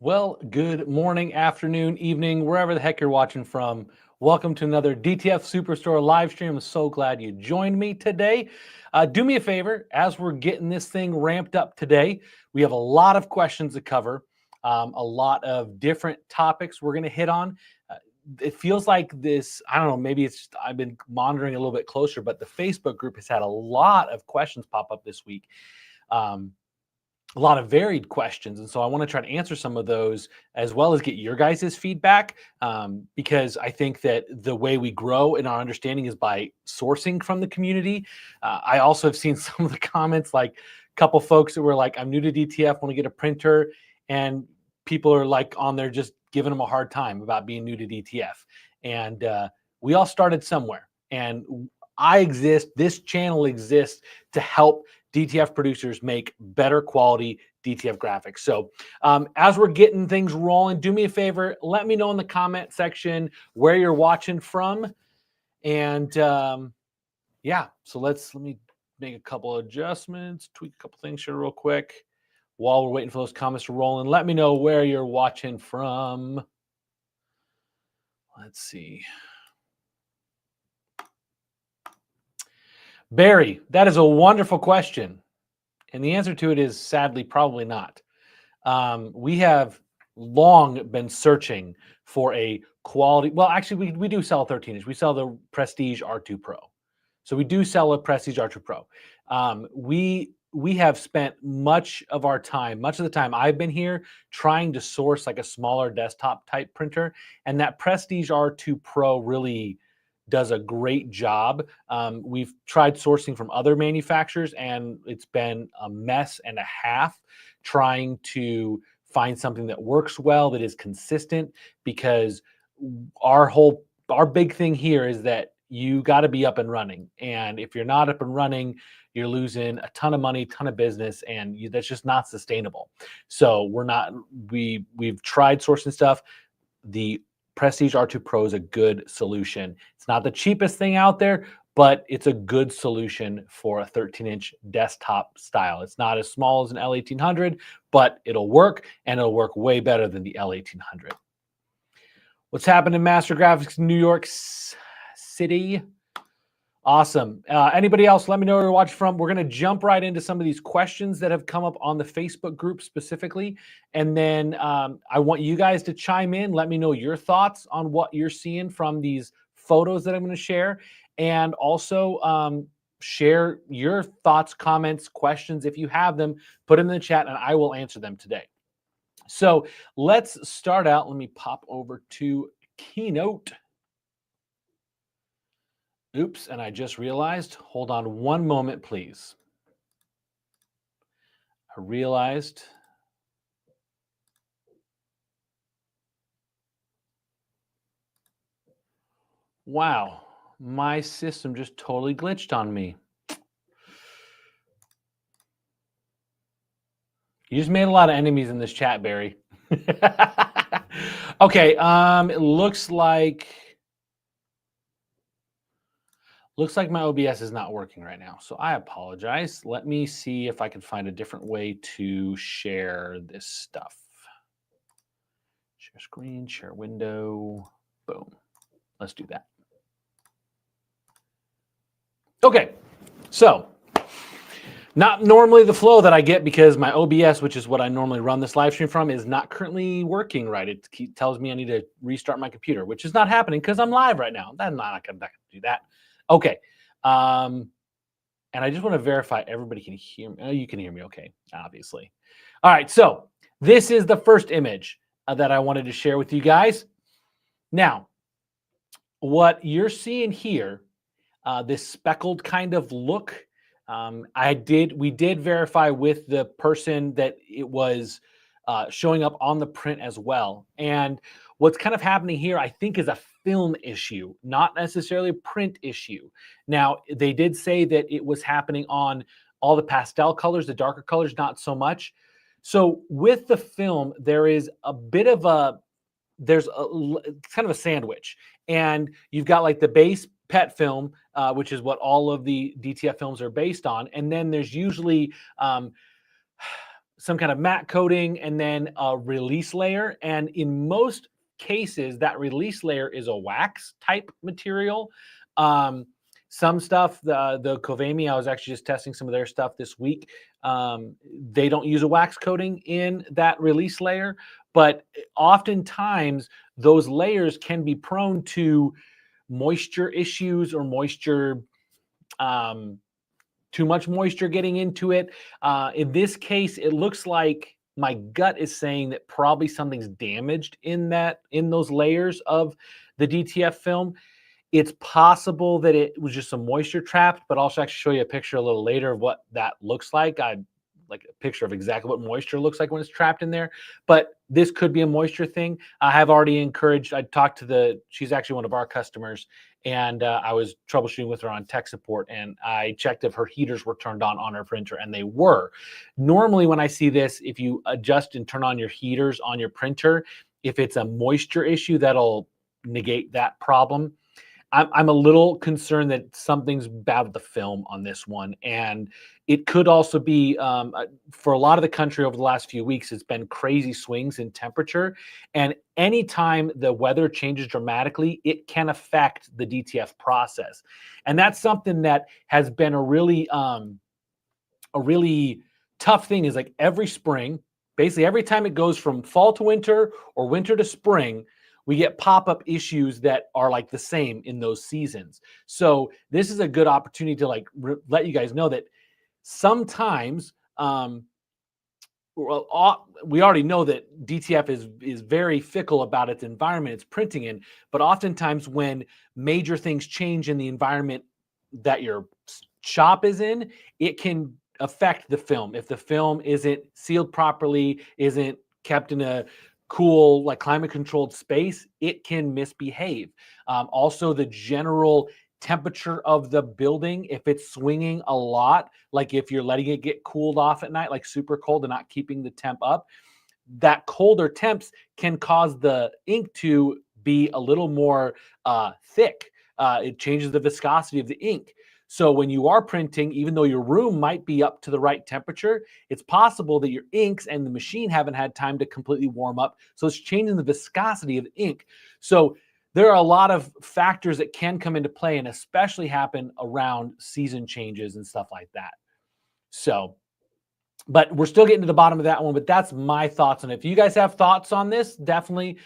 Well, good morning, afternoon, evening, wherever the heck you're watching from. Welcome to another DTF Superstore live stream. I'm so glad you joined me today. Do me a favor, as we're getting this thing ramped up today, we have a lot of questions to cover, a lot of different topics we're going to hit on. It feels like this, I don't know, maybe it's just I've been monitoring a little bit closer, but the Facebook group has had a lot of questions pop up this week. Um, a lot of varied questions. And so I want to try to answer some of those as well as get your guys' feedback, because I think that the way we grow in our understanding is by sourcing from the community. I also have seen some of the comments, like a couple folks that were like, I'm new to DTF, want to get a printer. And people are like on there just giving them a hard time about being new to DTF. And we all started somewhere. And this channel exists to help DTF producers make better quality DTF graphics. So as we're getting things rolling, do me a favor, let me know in the comment section where you're watching from. And yeah, so let me make a couple of adjustments, tweak a couple things here real quick while we're waiting for those comments to roll in. Let me know where you're watching from. Let's see. Barry, that is a wonderful question. And the answer to it is sadly, probably not. We have long been searching for a quality. Well, actually, we do sell a 13-inch. We sell the Prestige R2 Pro. So we do sell a Prestige R2 Pro. We have spent much of the time I've been here, trying to source like a smaller desktop type printer. And that Prestige R2 Pro really does a great job. We've tried sourcing from other manufacturers, and it's been a mess and a half trying to find something that works well, that is consistent, because our big thing here is that you got to be up and running. And if you're not up and running, you're losing a ton of money, ton of business, and that's just not sustainable. So we've tried sourcing stuff. The Prestige R2 Pro is a good solution. It's not the cheapest thing out there, but it's a good solution for a 13-inch desktop style. It's not as small as an L1800, but it'll work, and it'll work way better than the L1800. What's happening in Master Graphics New York City? Awesome. Anybody else, let me know where you're watching from. We're going to jump right into some of these questions that have come up on the Facebook group specifically. And then I want you guys to chime in. Let me know your thoughts on what you're seeing from these photos that I'm going to share. And also share your thoughts, comments, questions. If you have them, put them in the chat and I will answer them today. So let's start out. Let me pop over to Keynote. Oops, and I just realized, hold on one moment, please. I realized. Wow, my system just totally glitched on me. You just made a lot of enemies in this chat, Barry. Okay, it looks like my OBS is not working right now, so I apologize. Let me see if I can find a different way to share this stuff. Share screen, share window, boom. Let's do that. Okay, so not normally the flow that I get, because my OBS, which is what I normally run this live stream from, is not currently working right. It tells me I need to restart my computer, which is not happening because I'm live right now. I'm not going to do that. Okay. And I just want to verify everybody can hear me. Oh, you can hear me okay, obviously. All right, so this is the first image that I wanted to share with you guys. Now, what you're seeing here, this speckled kind of look, we did verify with the person that it was showing up on the print as well. And what's kind of happening here, I think, is a film issue, not necessarily a print issue. Now, they did say that it was happening on all the pastel colors, the darker colors, not so much. So with the film, there is a bit of there's kind of a sandwich. And you've got like the base PET film, which is what all of the DTF films are based on. And then there's usually some kind of matte coating and then a release layer. And in most cases, that release layer is a wax type material. Some stuff, the Covami, I was actually just testing some of their stuff this week. They don't use a wax coating in that release layer, but oftentimes those layers can be prone to moisture issues or moisture, too much moisture getting into it. In this case, it looks like my gut is saying that probably something's damaged in those layers of the DTF film. It's possible that it was just some moisture trapped, but I'll actually show you a picture a little later of what that looks like. I like a picture of exactly what moisture looks like when it's trapped in there, but this could be a moisture thing. I have already encouraged, I talked to she's actually one of our customers, and I was troubleshooting with her on tech support, and I checked if her heaters were turned on her printer, and they were. Normally when I see this, if you adjust and turn on your heaters on your printer, if it's a moisture issue, that'll negate that problem. I'm a little concerned that something's bad with the film on this one. And it could also be, for a lot of the country over the last few weeks, it's been crazy swings in temperature. And anytime the weather changes dramatically, it can affect the DTF process. And that's something that has been a really tough thing, is like every spring, basically every time it goes from fall to winter or winter to spring, we get pop-up issues that are like the same in those seasons. So this is a good opportunity to like let you guys know that sometimes, we already know that DTF is very fickle about its environment it's printing in, but oftentimes when major things change in the environment that your shop is in, it can affect the film. If the film isn't sealed properly, isn't kept in a cool, like climate controlled space, it can misbehave. Also, the general temperature of the building, if it's swinging a lot, like if you're letting it get cooled off at night, like super cold and not keeping the temp up, that colder temps can cause the ink to be a little more thick. It changes the viscosity of the ink. So when you are printing, even though your room might be up to the right temperature, it's possible that your inks and the machine haven't had time to completely warm up. So it's changing the viscosity of the ink. So there are a lot of factors that can come into play, and especially happen around season changes and stuff like that. So, but we're still getting to the bottom of that one, but that's my thoughts on it. If you guys have thoughts on this, definitely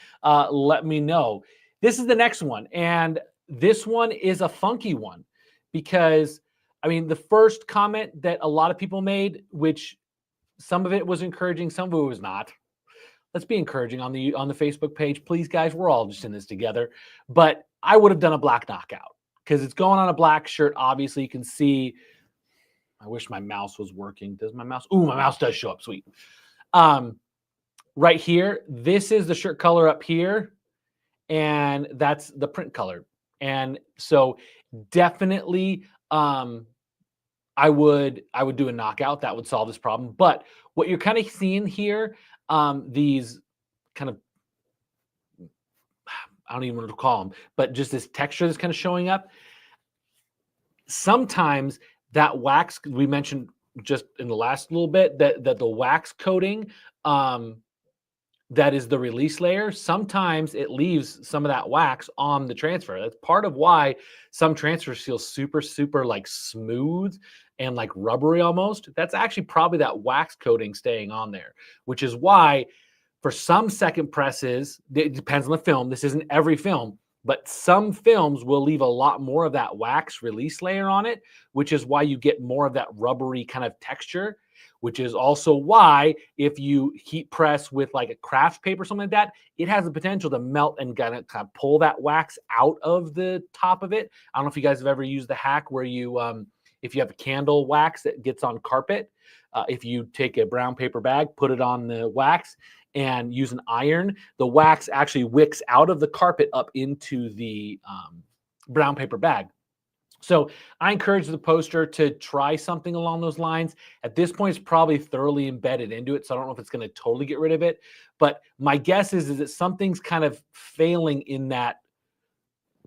let me know. This is the next one, and this one is a funky one. Because, I mean, the first comment that a lot of people made, which some of it was encouraging, some of it was not. Let's be encouraging on the Facebook page, please, guys. We're all just in this together. But I would have done a black knockout because it's going on a black shirt. Obviously, you can see. I wish my mouse was working. Does my mouse? Ooh, my mouse does show up. Sweet. Right here, this is the shirt color up here, and that's the print color. And so definitely I would do a knockout. That would solve this problem. But what you're kind of seeing here, these kind of, I don't even want to call them, but just this texture that's kind of showing up. Sometimes that wax, we mentioned just in the last little bit, that the wax coating, that is the release layer, sometimes it leaves some of that wax on the transfer. That's part of why some transfers feel super, super like smooth and like rubbery almost. That's actually probably that wax coating staying on there, which is why for some second presses, it depends on the film. This isn't every film, but some films will leave a lot more of that wax release layer on it, which is why you get more of that rubbery kind of texture. Which is also why if you heat press with like a craft paper or something like that, it has the potential to melt and kind of pull that wax out of the top of it. I don't know if you guys have ever used the hack where you, if you have a candle wax that gets on carpet, if you take a brown paper bag, put it on the wax and use an iron, the wax actually wicks out of the carpet up into the brown paper bag. So I encourage the poster to try something along those lines. At this point, it's probably thoroughly embedded into it, so I don't know if it's going to totally get rid of it. But my guess is that something's kind of failing in that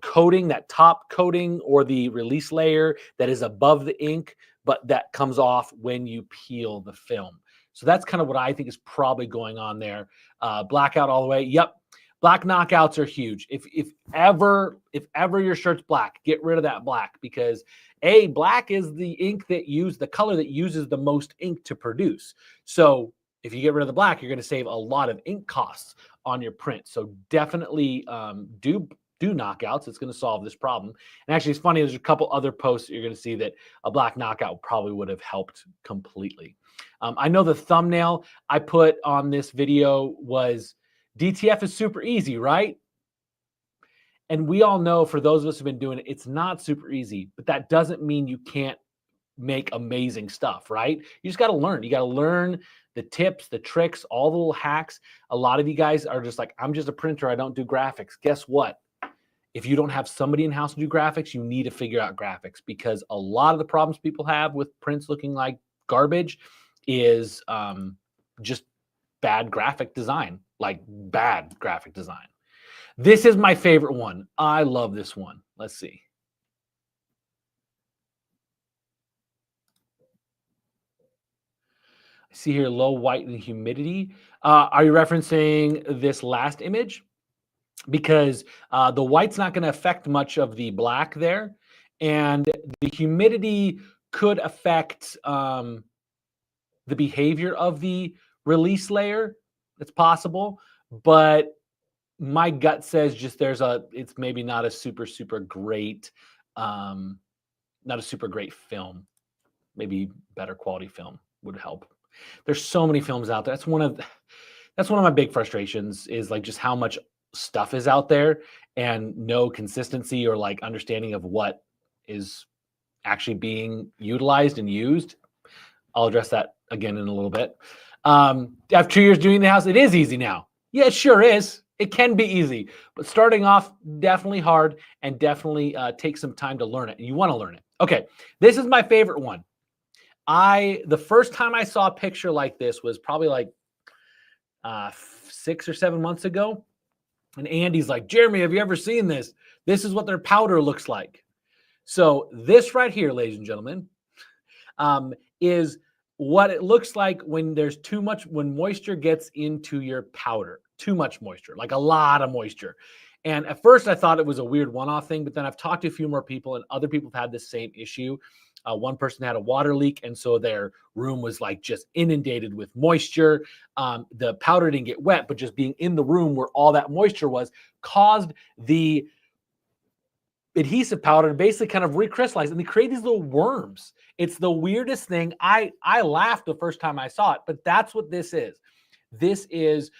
coating, that top coating or the release layer that is above the ink, but that comes off when you peel the film. So that's kind of what I think is probably going on there. Blackout all the way. Yep. Black knockouts are huge. If ever your shirt's black, get rid of that black, because black is the the color that uses the most ink to produce. So if you get rid of the black, you're going to save a lot of ink costs on your print. So definitely do knockouts. It's going to solve this problem. And actually, it's funny, there's a couple other posts that you're going to see that a black knockout probably would have helped completely. I know the thumbnail I put on this video was DTF is super easy, right? And we all know, for those of us who've been doing it, it's not super easy, but that doesn't mean you can't make amazing stuff, right? You just got to learn. You got to learn the tips, the tricks, all the little hacks. A lot of you guys are just like, I'm just a printer, I don't do graphics. Guess what? If you don't have somebody in-house to do graphics, you need to figure out graphics, because a lot of the problems people have with prints looking like garbage is just bad graphic design, like bad graphic design. This is my favorite one. I love this one. Let's see. I see here low white and humidity. Are you referencing this last image? Because the white's not going to affect much of the black there, and the humidity could affect the behavior of the release layer. It's possible, but my gut says just it's maybe not a super great, not a super great film. Maybe better quality film would help. There's so many films out there. That's one of my big frustrations, is like just how much stuff is out there and no consistency or like understanding of what is actually being utilized and used. I'll address that again in a little bit. After 2 years doing the house, it is easy now. Yeah, it sure is. It can be easy, but starting off, definitely hard, and definitely take some time to learn it. And you want to learn it. Okay, this is my favorite one. The first time I saw a picture like this was probably like 6 or 7 months ago. And Andy's like, Jeremy, have you ever seen this? This is what their powder looks like. So this right here, ladies and gentlemen, is what it looks like when there's when moisture gets into your powder. Too much moisture, like a lot of moisture. And at first I thought it was a weird one-off thing, but then I've talked to a few more people, and other people have had the same issue. One person had a water leak, and so their room was like just inundated with moisture. The powder didn't get wet, but just being in the room where all that moisture was caused the adhesive powder to basically kind of recrystallize, and they create these little worms. It's the weirdest thing. I laughed the first time I saw it, but that's what this is. This is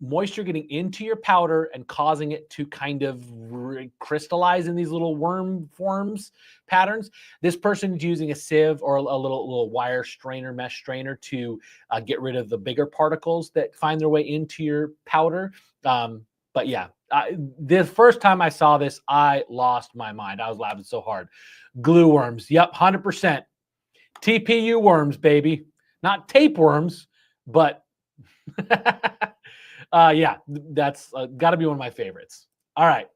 moisture getting into your powder and causing it to kind of crystallize in these little worm forms patterns. This person is using a sieve or a little wire strainer, mesh strainer, to get rid of the bigger particles that find their way into your powder. But yeah, the first time I saw this, I lost my mind. I was laughing so hard. Glue worms. Yep, 100%. TPU worms, baby. Not tapeworms, but yeah, that's got to be one of my favorites. All right.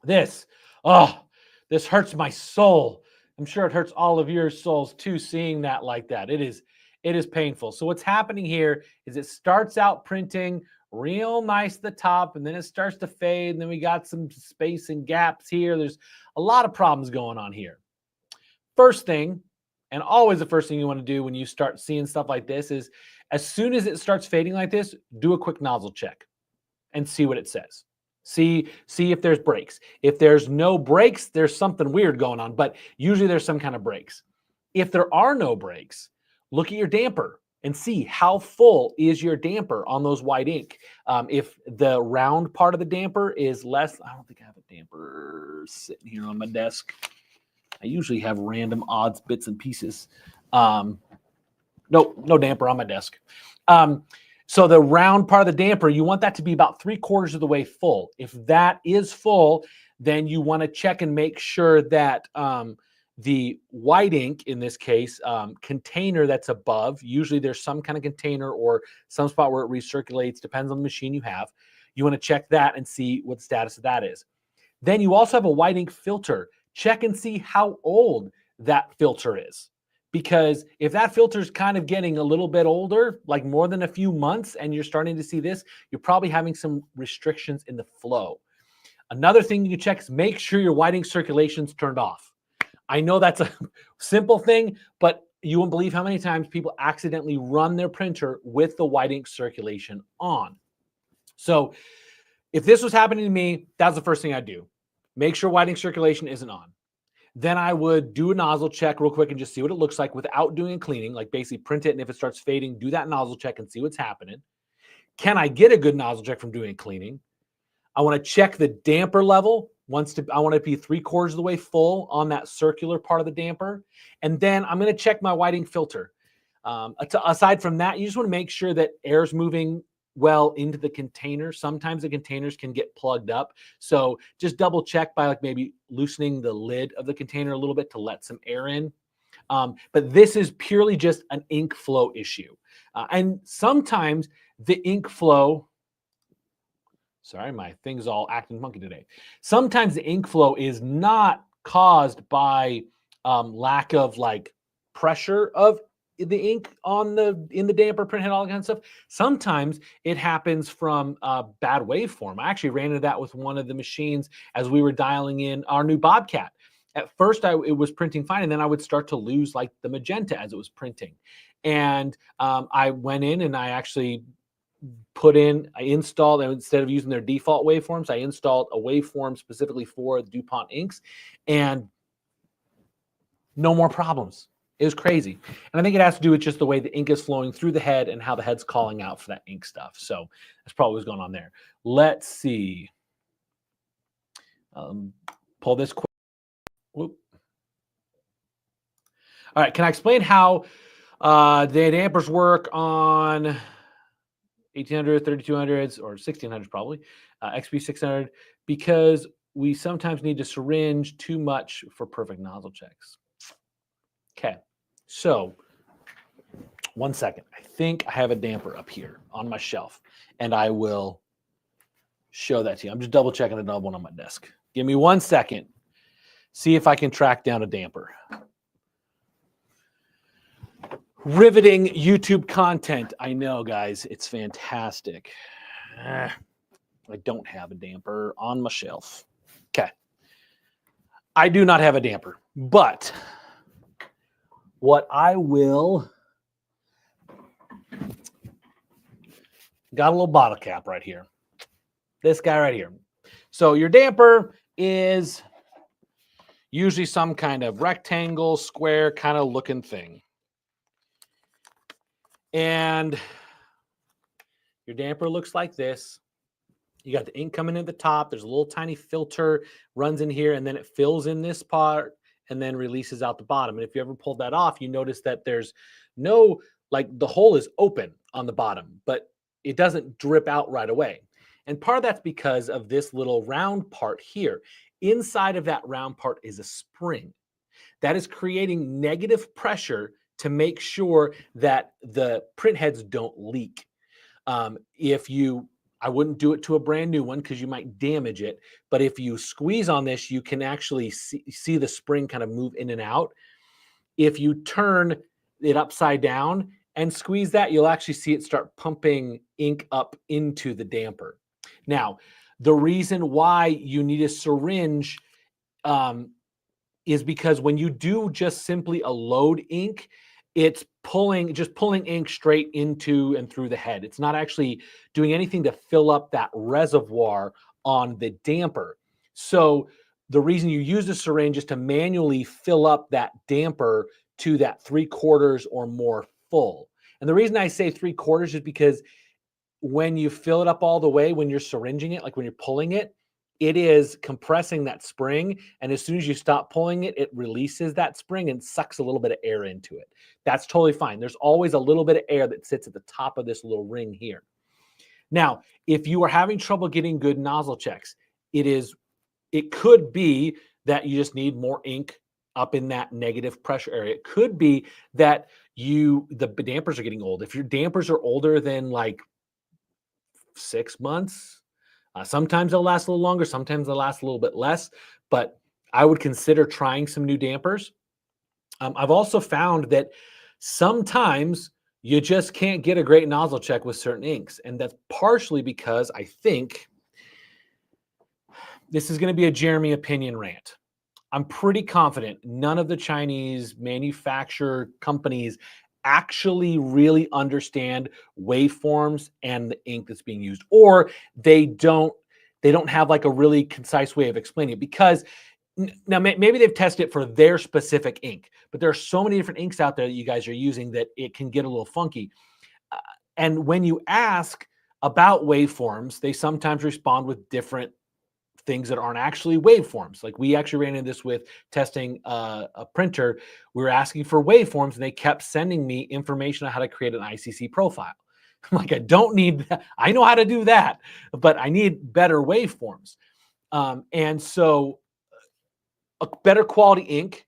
This hurts my soul. I'm sure it hurts all of your souls too, seeing that like that. It is painful. So what's happening here is it starts out printing real nice at the top, and then it starts to fade, and then we got some space and gaps here. There's a lot of problems going on here. First thing, and always the first thing you want to do when you start seeing stuff like this, is as soon as it starts fading like this, do a quick nozzle check and see what it says. See if there's breaks. If there's no breaks, there's something weird going on, but usually there's some kind of breaks. If there are no breaks, look at your damper and see how full is your damper on those white ink. If the round part of the damper is less, I don't think I have a damper sitting here on my desk. I usually have random odds, bits and pieces. No damper on my desk. So the round part of the damper, you want that to be about 3/4 of the way full. If that is full, then you want to check and make sure that the white ink, in this case, container that's above, usually there's some kind of container or some spot where it recirculates, depends on the machine you have. You want to check that and see what the status of that is. Then you also have a white ink filter. Check and see how old that filter is, Because if that filter is kind of getting a little bit older, like more than a few months, and you're starting to see this, you're probably having some restrictions in the flow. Another thing you can check is make sure your whiting circulation's turned off. I know that's a simple thing, but you won't believe how many times people accidentally run their printer with the white ink circulation on. So if this was happening to me, that's the first thing I'd do. Make sure white ink circulation isn't on. Then I would do a nozzle check real quick and just see what it looks like without doing a cleaning, like basically print it, and if it starts fading, do that nozzle check and see what's happening. Can I get a good nozzle check from doing cleaning? I want to check the damper level. I want it to be 3/4 of the way full on that circular part of the damper. And then I'm going to check my white ink filter. Aside from that, you just want to make sure that air's moving well into the container. Sometimes the containers can get plugged up. So just double check by like maybe loosening the lid of the container a little bit to let some air in. But this is purely just an ink flow issue. And sometimes the ink flow, sorry, my thing's all acting funky today. Sometimes the ink flow is not caused by lack of like pressure of the ink in the damper printhead, all that kind of stuff. Sometimes it happens from bad waveform. I actually ran into that with one of the machines as we were dialing in our new Bobcat. At first, it was printing fine, and then I would start to lose like the magenta as it was printing. And I went in and I actually I installed, instead of using their default waveforms, I installed a waveform specifically for DuPont inks, and no more problems. It was crazy. And I think it has to do with just the way the ink is flowing through the head and how the head's calling out for that ink stuff. So that's probably what's going on there. Let's see. Pull this quick. Whoop. All right. Can I explain how the dampers work on 1800, 3200s, or 1600s probably, XP 600, because we sometimes need to syringe too much for perfect nozzle checks. Okay, so 1 second. I think I have a damper up here on my shelf, and I will show that to you. I'm just double checking another one on my desk. Give me 1 second. See if I can track down a damper. Riveting YouTube content. I know, guys. It's fantastic. I don't have a damper on my shelf. Okay. I do not have a damper, but what I will... Got a little bottle cap right here. This guy right here. So your damper is usually some kind of rectangle, square kind of looking thing. And your damper looks like this. You got the ink coming in at the top. There's a little tiny filter runs in here, and then it fills in this part and then releases out the bottom. And if you ever pulled that off, you notice that there's no, like the hole is open on the bottom, but it doesn't drip out right away. And part of that's because of this little round part here. Inside of that round part is a spring that is creating negative pressure to make sure that the print heads don't leak. I wouldn't do it to a brand new one because you might damage it. But if you squeeze on this, you can actually see the spring kind of move in and out. If you turn it upside down and squeeze that, you'll actually see it start pumping ink up into the damper. Now, the reason why you need a syringe is because when you do just simply a load ink, it's just pulling ink straight into and through the head. It's not actually doing anything to fill up that reservoir on the damper. So the reason you use a syringe is to manually fill up that damper to that 3/4 or more full. And the reason I say 3/4 is because when you fill it up all the way, when you're syringing it, like when you're pulling it, it is compressing that spring. And as soon as you stop pulling it, it releases that spring and sucks a little bit of air into it. That's totally fine. There's always a little bit of air that sits at the top of this little ring here. Now, if you are having trouble getting good nozzle checks, it could be that you just need more ink up in that negative pressure area. It could be that the dampers are getting old. If your dampers are older than like 6 months, sometimes they'll last a little longer, sometimes they'll last a little bit less, but I would consider trying some new dampers. I've also found that sometimes you just can't get a great nozzle check with certain inks. And that's partially because I think this is going to be a Jeremy opinion rant. I'm pretty confident none of the Chinese manufacturer companies actually really understand waveforms and the ink that's being used, or they don't have like a really concise way of explaining it. Because now maybe they've tested it for their specific ink, but there are so many different inks out there that you guys are using that it can get a little funky. Uh, and when you ask about waveforms, they sometimes respond with different things that aren't actually waveforms. Like we actually ran into this with testing a printer. We were asking for waveforms and they kept sending me information on how to create an ICC profile. I'm like, I don't need that. I know how to do that, but I need better waveforms. And so a better quality ink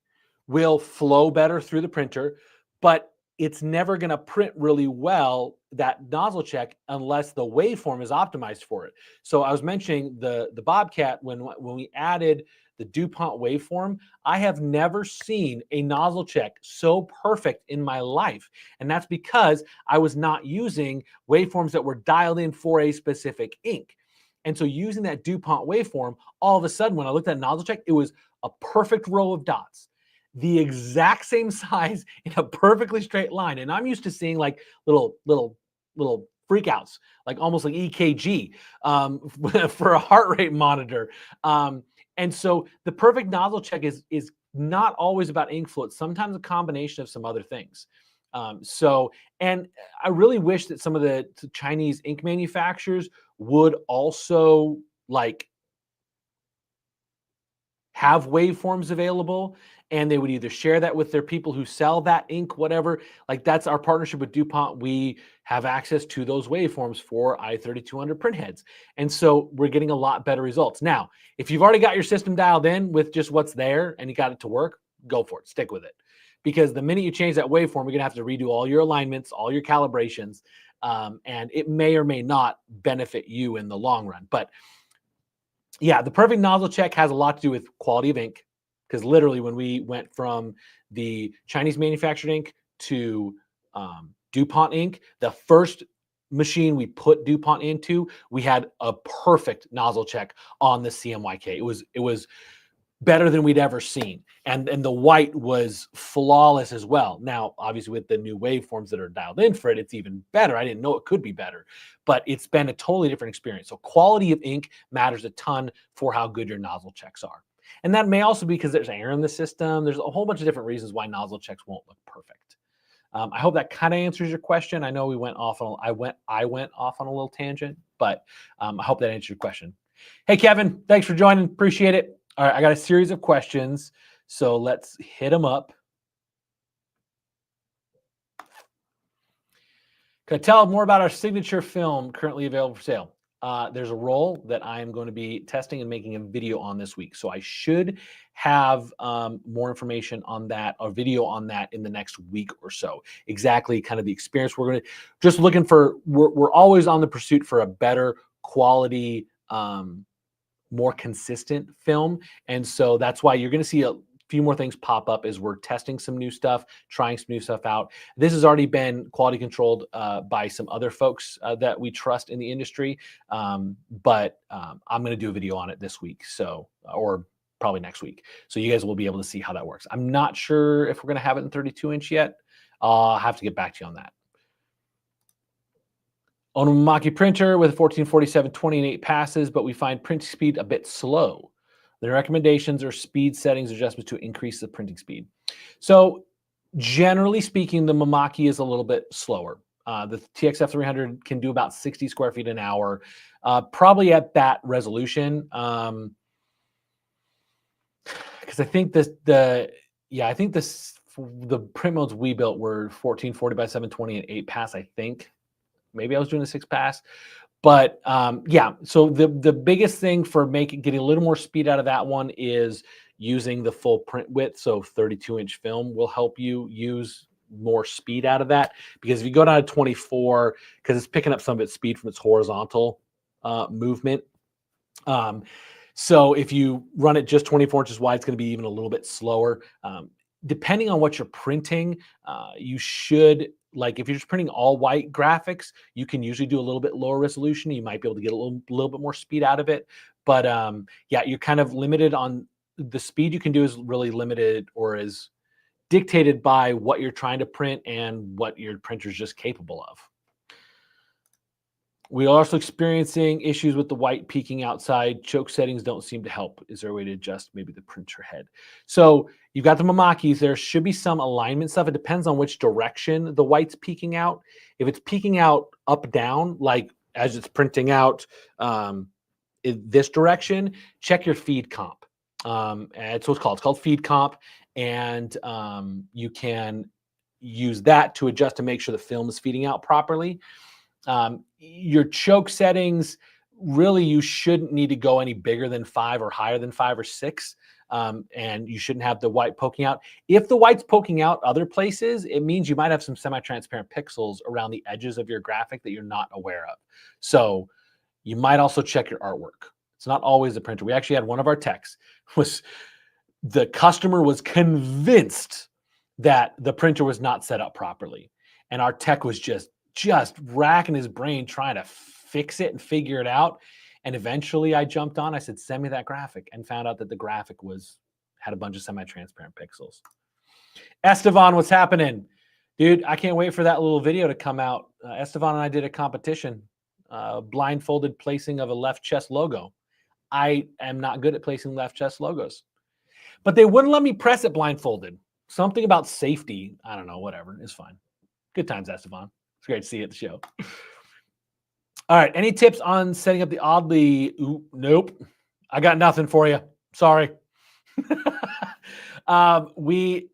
will flow better through the printer, but it's never going to print really well, that nozzle check, unless the waveform is optimized for it. So I was mentioning the Bobcat, when we added the DuPont waveform, I have never seen a nozzle check so perfect in my life. And that's because I was not using waveforms that were dialed in for a specific ink. And so using that DuPont waveform, all of a sudden, when I looked at nozzle check, it was a perfect row of dots, the exact same size in a perfectly straight line. And I'm used to seeing like little freakouts, like almost like EKG for a heart rate monitor. And so the perfect nozzle check is not always about ink flow. It's sometimes a combination of some other things. And I really wish that some of the Chinese ink manufacturers would also like have waveforms available, and they would either share that with their people who sell that ink, whatever. Like that's our partnership with DuPont. We have access to those waveforms for i3200 printheads. And so we're getting a lot better results. Now, if you've already got your system dialed in with just what's there and you got it to work, go for it, stick with it. Because the minute you change that waveform, you're gonna have to redo all your alignments, all your calibrations, and it may or may not benefit you in the long run. But yeah, the perfect nozzle check has a lot to do with quality of ink, because literally when we went from the Chinese manufactured ink to DuPont ink, the first machine we put DuPont into, we had a perfect nozzle check on the CMYK. It was better than we'd ever seen. And the white was flawless as well. Now, obviously, with the new waveforms that are dialed in for it, it's even better. I didn't know it could be better, but it's been a totally different experience. So quality of ink matters a ton for how good your nozzle checks are. And that may also be because there's air in the system. There's a whole bunch of different reasons why nozzle checks won't look perfect. I hope that kind of answers your question. I know we went off on I went off on a little tangent, but I hope that answers your question. Hey, Kevin, thanks for joining. Appreciate it. All right, I got a series of questions, so let's hit them up. Can I tell more about our signature film currently available for sale? There's a roll that I am going to be testing and making a video on this week. So I should have more information on that, or video on that, in the next week or so. Exactly kind of the experience we're going to, just looking for, we're always on the pursuit for a better quality, more consistent film. And so that's why you're going to see a few more things pop up as we're testing some new stuff, trying some new stuff out. This has already been quality controlled by some other folks that we trust in the industry. But I'm going to do a video on it this week, so, or probably next week. So you guys will be able to see how that works. I'm not sure if we're going to have it in 32-inch yet. I'll have to get back to you on that. On a Maki printer with a 1447 20 and 8 passes, but we find printing speed a bit slow. The recommendations are speed settings adjustments to increase the printing speed. So generally speaking, the Mamaki is a little bit slower. The TXF 300 can do about 60 square feet an hour, probably at that resolution. Because I think the print modes we built were 1440 by 720 and 8 pass, I think. Maybe I was doing a 6 pass, but yeah. So the biggest thing for getting a little more speed out of that one is using the full print width. So 32-inch film will help you use more speed out of that, because if you go down to 24, because it's picking up some of its speed from its horizontal movement. So if you run it just 24 inches wide, it's going to be even a little bit slower. depending on what you're printing, you should, like if you're just printing all white graphics, you can usually do a little bit lower resolution. You might be able to get a little bit more speed out of it. But yeah, you're kind of limited on the speed you can do is really limited or is dictated by what you're trying to print and what your printer is just capable of. We are also experiencing issues with the white peeking outside. Choke settings don't seem to help. Is there a way to adjust maybe the printer head? So you've got the Mamakis. There should be some alignment stuff. It depends on which direction the white's peeking out. If it's peeking out up, down, like as it's printing out in this direction, check your feed comp. It's what it's called. It's called feed comp. And you can use that to adjust to make sure the film is feeding out properly. Your choke settings, really, you shouldn't need to go any bigger than 5 or higher than 5 or 6. And you shouldn't have the white poking out. If the white's poking out other places, it means you might have some semi-transparent pixels around the edges of your graphic that you're not aware of. So you might also check your artwork. It's not always the printer. We actually had one of our techs the customer was convinced that the printer was not set up properly. And our tech was just racking his brain trying to fix it and figure it out. And eventually I jumped on, I said, send me that graphic, and found out that the graphic had a bunch of semi-transparent pixels. Estevan, what's happening? Dude, I can't wait for that little video to come out. Estevan and I did a competition, blindfolded placing of a left chest logo. I am not good at placing left chest logos, but they wouldn't let me press it blindfolded. Something about safety. I don't know, whatever. It's fine. Good times, Estevan. It's great to see you at the show. All right. Any tips on setting up the oddly? Ooh, nope. I got nothing for you. Sorry. We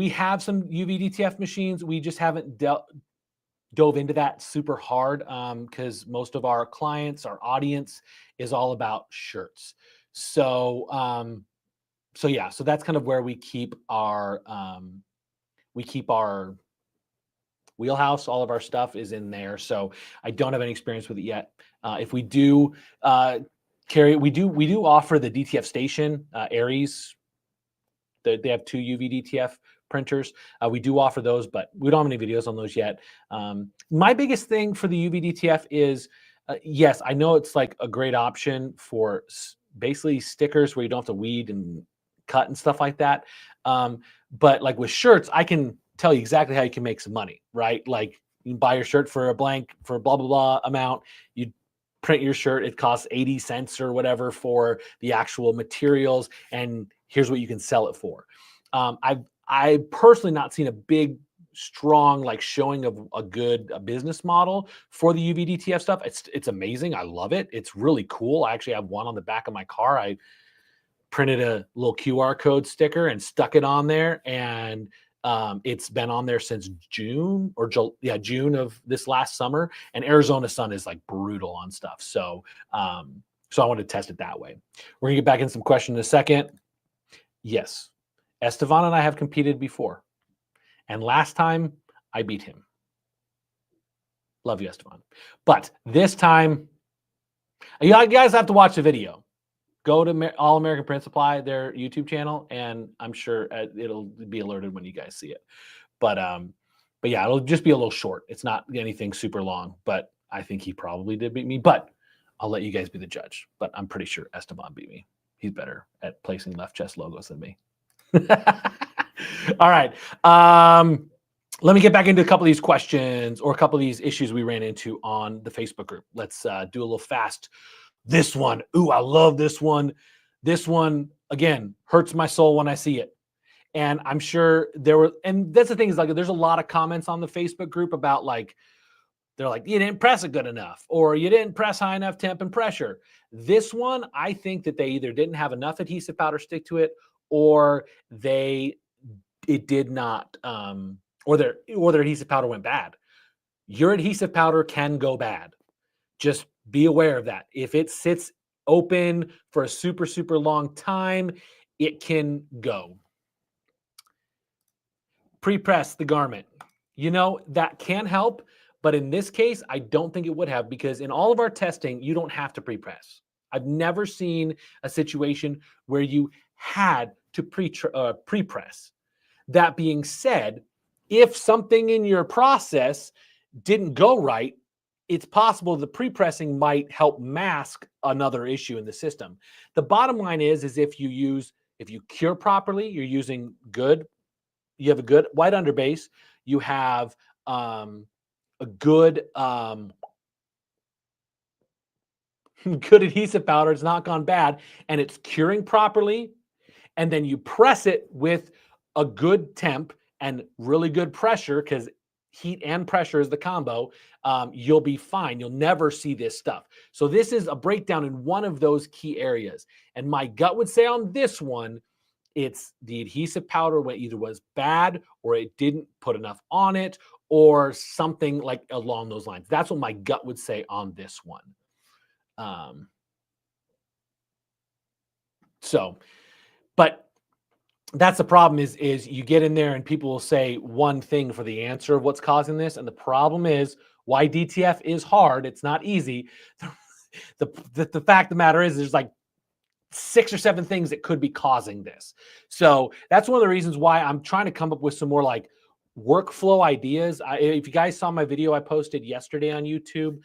have some UV DTF machines. We just haven't dove into that super hard because most of our clients, our audience is all about shirts. So yeah, so that's kind of where we keep our wheelhouse. All of our stuff is in there. So I don't have any experience with it yet. If we do we do offer the DTF Station Aries. They have 2 UV DTF printers. We do offer those, but we don't have any videos on those yet. My biggest thing for the UV DTF is, yes, I know it's like a great option for basically stickers where you don't have to weed and cut and stuff like that. But like with shirts, I can tell you exactly how you can make some money, right? Like you can buy your shirt for a blah, blah, blah amount. You print your shirt. It costs 80 cents or whatever for the actual materials. And here's what you can sell it for. I personally not seen a big, strong like showing of a good business model for the UV DTF stuff. It's amazing. I love it. It's really cool. I actually have one on the back of my car. I printed a little QR code sticker and stuck it on there, and it's been on there since June of this last summer. And Arizona sun is like brutal on stuff. So I want to test it that way. We're gonna get back in some questions in a second. Yes, Estevan and I have competed before, and last time I beat him. Love you, Estevan. But this time, you guys have to watch the video. Go to All American Print Supply, their YouTube channel, and I'm sure it'll be alerted when you guys see it. But yeah, it'll just be a little short. It's not anything super long, but I think he probably did beat me. But I'll let you guys be the judge. But I'm pretty sure Estevan beat me. He's better at placing left chest logos than me. All right. Let me get back into a couple of these questions or a couple of these issues we ran into on the Facebook group. Let's do a little fast. This one. Ooh, I love this one. This one, again, hurts my soul when I see it. And I'm sure and that's the thing is like, there's a lot of comments on the Facebook group about like, they're like, you didn't press it good enough, or you didn't press high enough temp and pressure. This one, I think that they either didn't have enough adhesive powder stick to it, or it did not, or their adhesive powder went bad. Your adhesive powder can go bad. Just be aware of that. If it sits open for a super, super long time, it can go. Pre-press the garment. You know, that can help, but in this case, I don't think it would have, because in all of our testing, you don't have to pre-press. I've never seen a situation where you had to pre-press. That being said, if something in your process didn't go right, it's possible the pre-pressing might help mask another issue in the system. The bottom line is if you cure properly, you have a good white underbase, you have a good good adhesive powder, it's not gone bad, and it's curing properly, and then you press it with a good temp and really good pressure, because heat and pressure is the combo, you'll be fine. You'll never see this stuff. So this is a breakdown in one of those key areas. And my gut would say on this one, it's the adhesive powder either was bad or it didn't put enough on it or something like along those lines. That's what my gut would say on this one. But that's the problem is you get in there and people will say one thing for the answer of what's causing this. And the problem is why DTF is hard. It's not easy. The fact of the matter is there's like 6 or 7 things that could be causing this. So that's one of the reasons why I'm trying to come up with some more like workflow ideas. If you guys saw my video I posted yesterday on YouTube,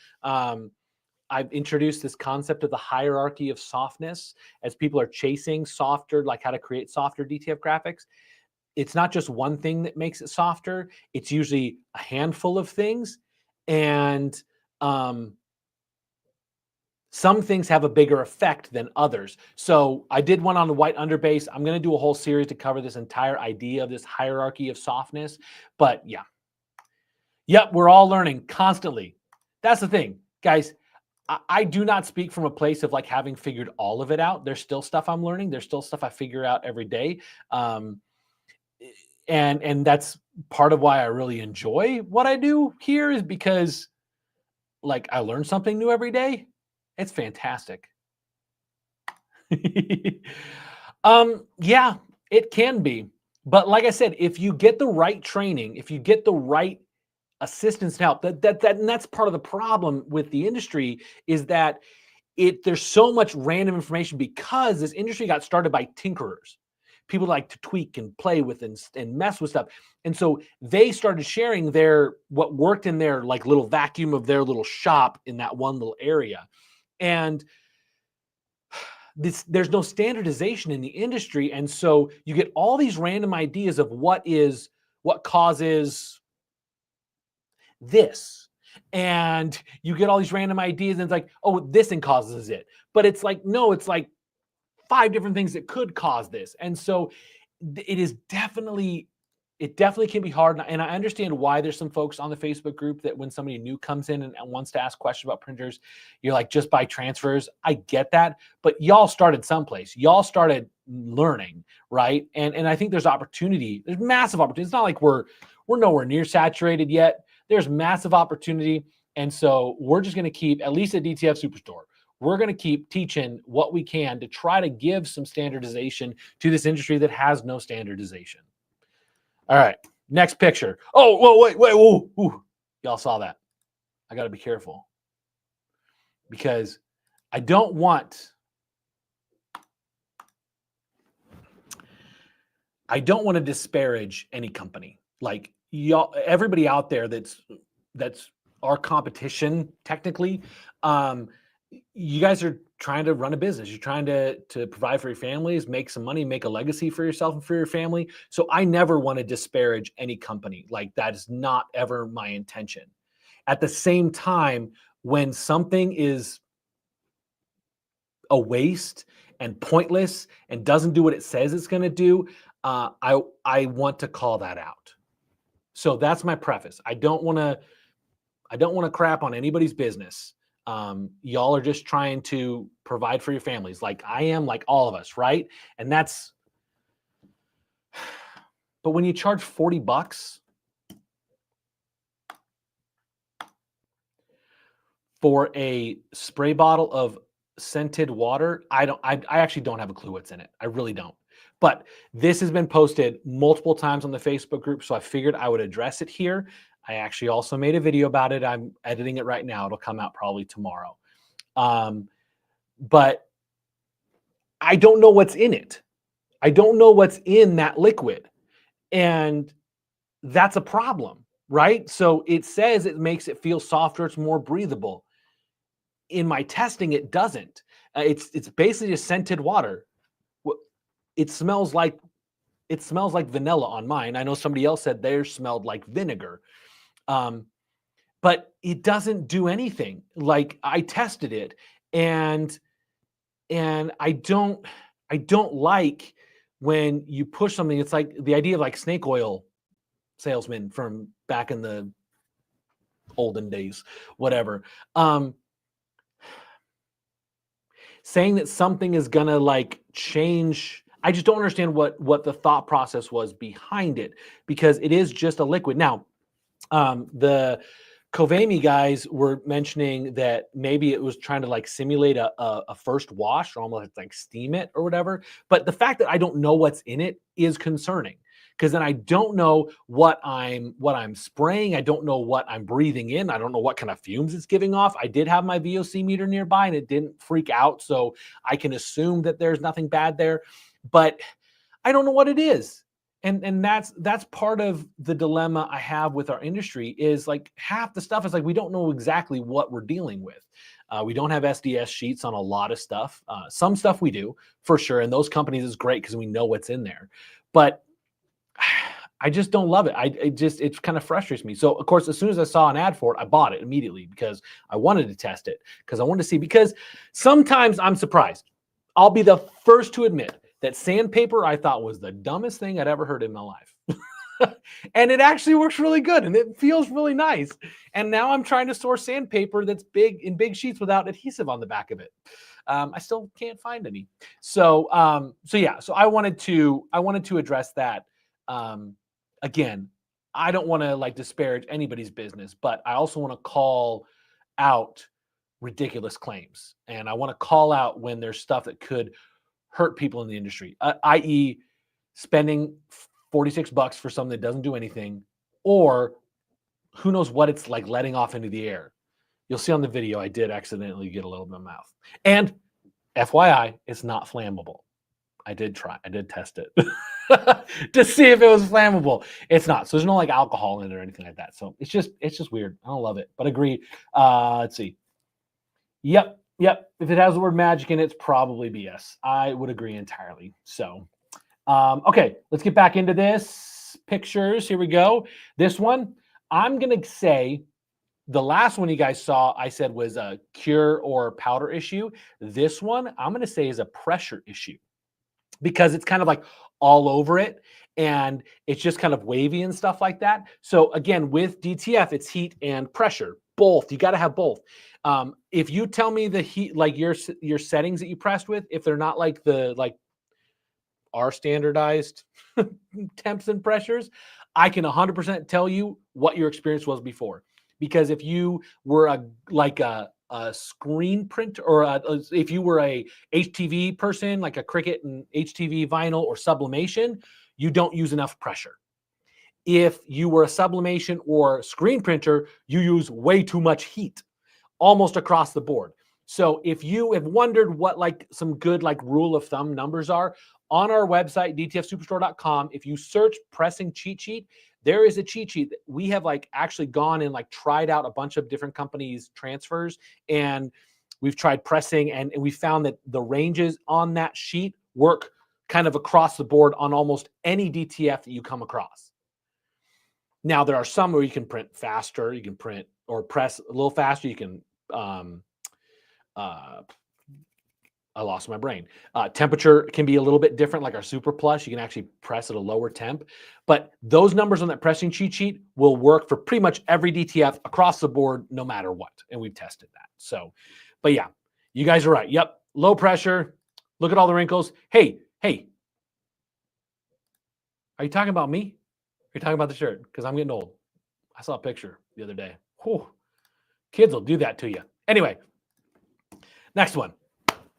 I've introduced this concept of the hierarchy of softness as people are chasing softer, like how to create softer DTF graphics. It's not just one thing that makes it softer. It's usually a handful of things. And some things have a bigger effect than others. So I did one on the white underbase. I'm going to do a whole series to cover this entire idea of this hierarchy of softness. But yeah. Yep, we're all learning constantly. That's the thing, guys. I do not speak from a place of like having figured all of it out. There's still stuff I'm learning. There's still stuff I figure out every day. And that's part of why I really enjoy what I do here, is because like I learn something new every day. It's fantastic. Yeah, it can be. But like I said, if you get the right training, if you get the right assistance and help, and that's part of the problem with the industry, is that there's so much random information because this industry got started by tinkerers. People like to tweak and play with and mess with stuff. And so they started sharing what worked in their like little vacuum of their little shop in that one little area. And there's no standardization in the industry. And so you get all these random ideas of what causes this. And you get all these random ideas and it's like, oh, this thing causes it. But it's like, no, it's like 5 different things that could cause this. And so it definitely can be hard. And I understand why there's some folks on the Facebook group that when somebody new comes in and wants to ask questions about printers, you're like, just buy transfers. I get that. But y'all started someplace. Y'all started learning, right? And I think there's opportunity. There's massive opportunity. It's not like we're nowhere near saturated yet. There's massive opportunity. And so we're just going to keep, at least at DTF Superstore, we're going to keep teaching what we can to try to give some standardization to this industry that has no standardization. All right, next picture. Oh, whoa, wait, whoa, ooh. Y'all saw that. I got to be careful because I don't want to disparage any company. Like y'all, everybody out there that's our competition technically. You guys are trying to run a business. You're trying to provide for your families, make some money, make a legacy for yourself and for your family. So I never want to disparage any company. Like that is not ever my intention. At the same time, when something is a waste and pointless and doesn't do what it says it's going to do, I want to call that out. So that's my preface. I don't want to crap on anybody's business. Y'all are just trying to provide for your families like I am, like all of us, right? And but when you charge $40 for a spray bottle of scented water, I actually don't have a clue what's in it. I really don't. But this has been posted multiple times on the Facebook group, so I figured I would address it here. I actually also made a video about it. I'm editing it right now. It'll come out probably tomorrow. But I don't know what's in it. I don't know what's in that liquid. And that's a problem, right? So it says it makes it feel softer, it's more breathable. In my testing, it doesn't. It's basically just scented water. It smells like vanilla on mine. I know somebody else said theirs smelled like vinegar. Um, but it doesn't do anything. Like I tested it, and I don't like when you push something. It's like the idea of like snake oil salesmen from back in the olden days, whatever. Um, saying that something is gonna like change. I just don't understand what the thought process was behind it, because it is just a liquid. Now, the Covami guys were mentioning that maybe it was trying to like simulate a first wash, or almost like steam it or whatever. But the fact that I don't know what's in it is concerning, because then I don't know what I'm spraying. I don't know what I'm breathing in. I don't know what kind of fumes it's giving off. I did have my VOC meter nearby and it didn't freak out, so I can assume that there's nothing bad there. But I don't know what it is. And that's part of the dilemma I have with our industry, is like half the stuff is like we don't know exactly what we're dealing with. We don't have SDS sheets on a lot of stuff. Some stuff we do for sure, and those companies is great because we know what's in there. But I just don't love it. It kind of frustrates me. So of course, as soon as I saw an ad for it, I bought it immediately because I wanted to test it, because I wanted to see. Because sometimes I'm surprised. I'll be the first to admit that sandpaper I thought was the dumbest thing I'd ever heard in my life. And it actually works really good and it feels really nice. And now I'm trying to source sandpaper that's big sheets without adhesive on the back of it. I still can't find any. So yeah. So I wanted to address that. Again, I don't want to like disparage anybody's business, but I also want to call out ridiculous claims, and I want to call out when there's stuff that could hurt people in the industry, i.e., spending $46 for something that doesn't do anything, or who knows what it's like letting off into the air. You'll see on the video, I did accidentally get a little bit of mouth. And FYI, it's not flammable. I did test it to see if it was flammable. It's not. So there's no like alcohol in it or anything like that. So it's just weird. I don't love it, but agree. Let's see. Yep. If it has the word magic in it, it's probably BS. I would agree entirely. So, okay, let's get back into this. Pictures. Here we go. This one, I'm going to say the last one you guys saw, I said was a cure or powder issue. This one, I'm going to say is a pressure issue, because it's kind of like all over it and it's just kind of wavy and stuff like that. So again, with DTF, it's heat and pressure, both. You got to have both. If you tell me the heat, like your settings that you pressed with, if they're not like our standardized temps and pressures, I can 100% tell you what your experience was before. Because if you were a screen print, or if you were a HTV person, like a Cricut and HTV vinyl or sublimation, you don't use enough pressure. If you were a sublimation or screen printer, you use way too much heat, almost across the board. So if you have wondered what like some good like rule of thumb numbers are, on our website, dtfsuperstore.com, if you search pressing cheat sheet, there is a cheat sheet that we have like actually gone and like tried out a bunch of different companies' transfers, and we've tried pressing, and we found that the ranges on that sheet work kind of across the board on almost any DTF that you come across. Now, there are some where you can print faster, you can print or press a little faster, you can I lost my brain. Temperature can be a little bit different, like our Super Plus. You can actually press at a lower temp. But those numbers on that pressing cheat sheet will work for pretty much every DTF across the board, no matter what. And we've tested that. So, but yeah, you guys are right. Yep. Low pressure. Look at all the wrinkles. Hey. Are you talking about me? Are you talking about the shirt? Because I'm getting old. I saw a picture the other day. Whew. Kids will do that to you. Anyway, next one.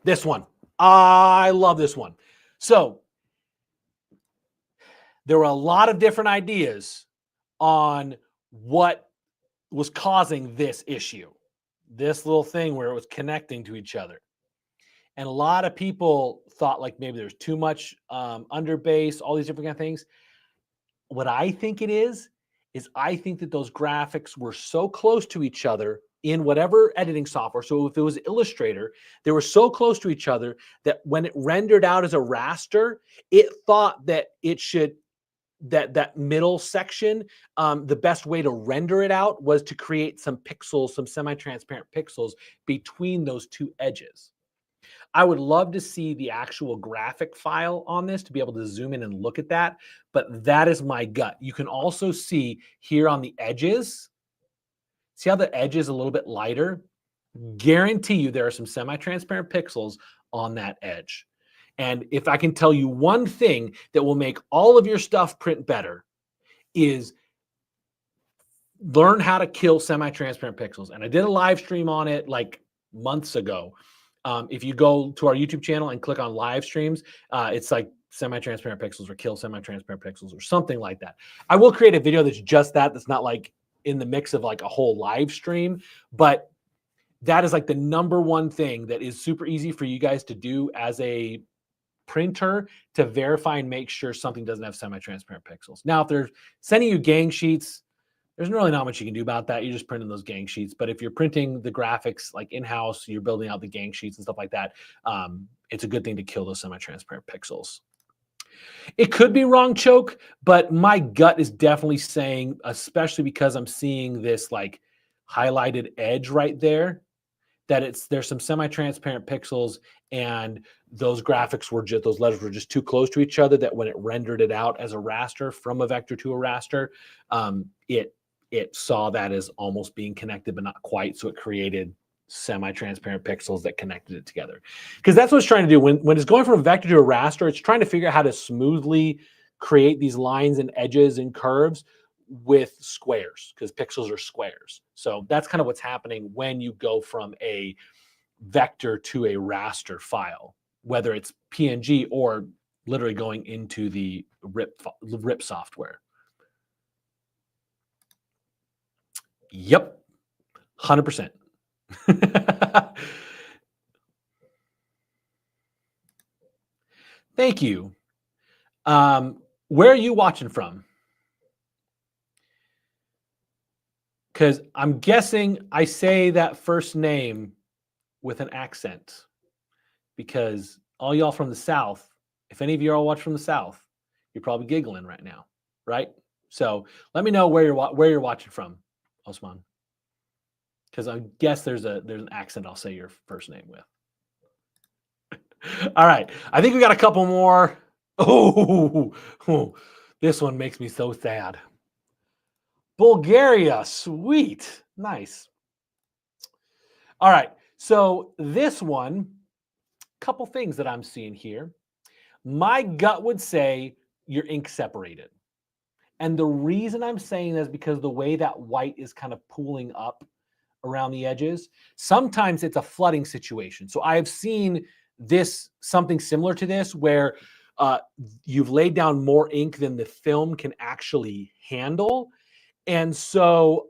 This one. I love this one. So there were a lot of different ideas on what was causing this issue, this little thing where it was connecting to each other. And a lot of people thought like maybe there's too much underbase, all these different kind of things. What I think it is I think that those graphics were so close to each other in whatever editing software. So if it was Illustrator, they were so close to each other that when it rendered out as a raster, it thought that it should that middle section, the best way to render it out was to create some pixels, some semi-transparent pixels between those two edges. I would love to see the actual graphic file on this to be able to zoom in and look at that, but that is my gut. You can also see here on the edges, see how the edge is a little bit lighter? Guarantee you there are some semi-transparent pixels on that edge. And if I can tell you one thing that will make all of your stuff print better is learn how to kill semi-transparent pixels. And I did a live stream on it like months ago. If you go to our YouTube channel and click on live streams, it's like semi-transparent pixels or kill semi-transparent pixels or something like that. I will create a video that's just that. That's not like in the mix of like a whole live stream, but that is like the number one thing that is super easy for you guys to do as a printer to verify and make sure something doesn't have semi-transparent pixels. Now, if they're sending you gang sheets, there's really not much you can do about that. You're just printing those gang sheets. But if you're printing the graphics like in-house, you're building out the gang sheets and stuff like that, it's a good thing to kill those semi-transparent pixels. It could be wrong, Choke, but my gut is definitely saying, especially because I'm seeing this like highlighted edge right there, that there's some semi-transparent pixels and those graphics were just, those letters were just too close to each other that when it rendered it out as a raster from a vector to a raster, it saw that as almost being connected, but not quite. So it created semi-transparent pixels that connected it together. Because that's what it's trying to do. When it's going from a vector to a raster, it's trying to figure out how to smoothly create these lines and edges and curves with squares, because pixels are squares. So that's kind of what's happening when you go from a vector to a raster file, whether it's PNG or literally going into the RIP software. Yep, 100%. Thank you. Where are you watching from? Because I'm guessing I say that first name with an accent, because all y'all from the South, if any of you all watch from the South, you're probably giggling right now, right? So let me know where you're watching from, Osman, because I guess there's an accent I'll say your first name with. All right, I think we got a couple more. Oh, this one makes me so sad. Bulgaria, sweet, nice. All right, so this one, couple things that I'm seeing here. My gut would say your ink separated. And the reason I'm saying this is because the way that white is kind of pooling up around the edges, sometimes it's a flooding situation. So I have seen this, something similar to this, where you've laid down more ink than the film can actually handle. And so,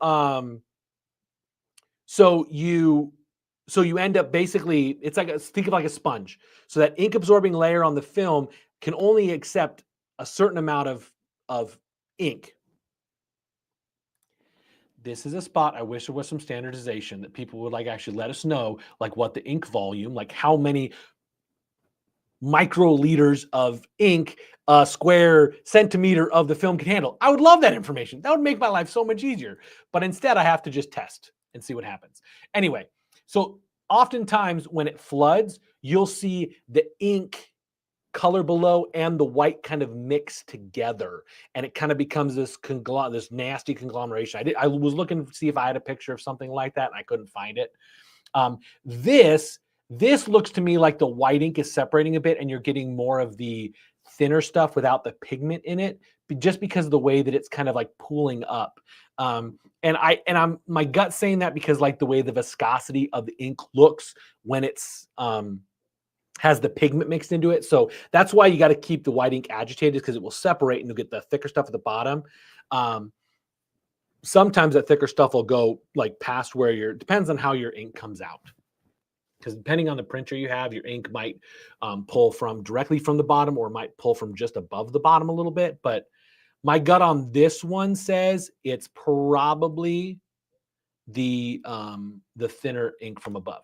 so you end up basically, it's like think of like a sponge. So that ink absorbing layer on the film can only accept a certain amount of ink. This is a spot I wish there was some standardization that people would like actually let us know, like what the ink volume, like how many microliters of ink a square centimeter of the film can handle. I would love that information. That would make my life so much easier. But instead, I have to just test and see what happens. Anyway, so oftentimes when it floods, you'll see the ink color below and the white kind of mix together, and it kind of becomes this nasty conglomeration. I was looking to see if I had a picture of something like that, and I couldn't find it. This looks to me like the white ink is separating a bit, and you're getting more of the thinner stuff without the pigment in it, just because of the way that it's kind of like pooling up. And I'm my gut saying that because like the way the viscosity of the ink looks when it's has the pigment mixed into it. So that's why you got to keep the white ink agitated, because it will separate and you'll get the thicker stuff at the bottom. Sometimes that thicker stuff will go like past where depends on how your ink comes out. because depending on the printer you have, your ink might pull from directly from the bottom or might pull from just above the bottom a little bit. But my gut on this one says it's probably the thinner ink from above.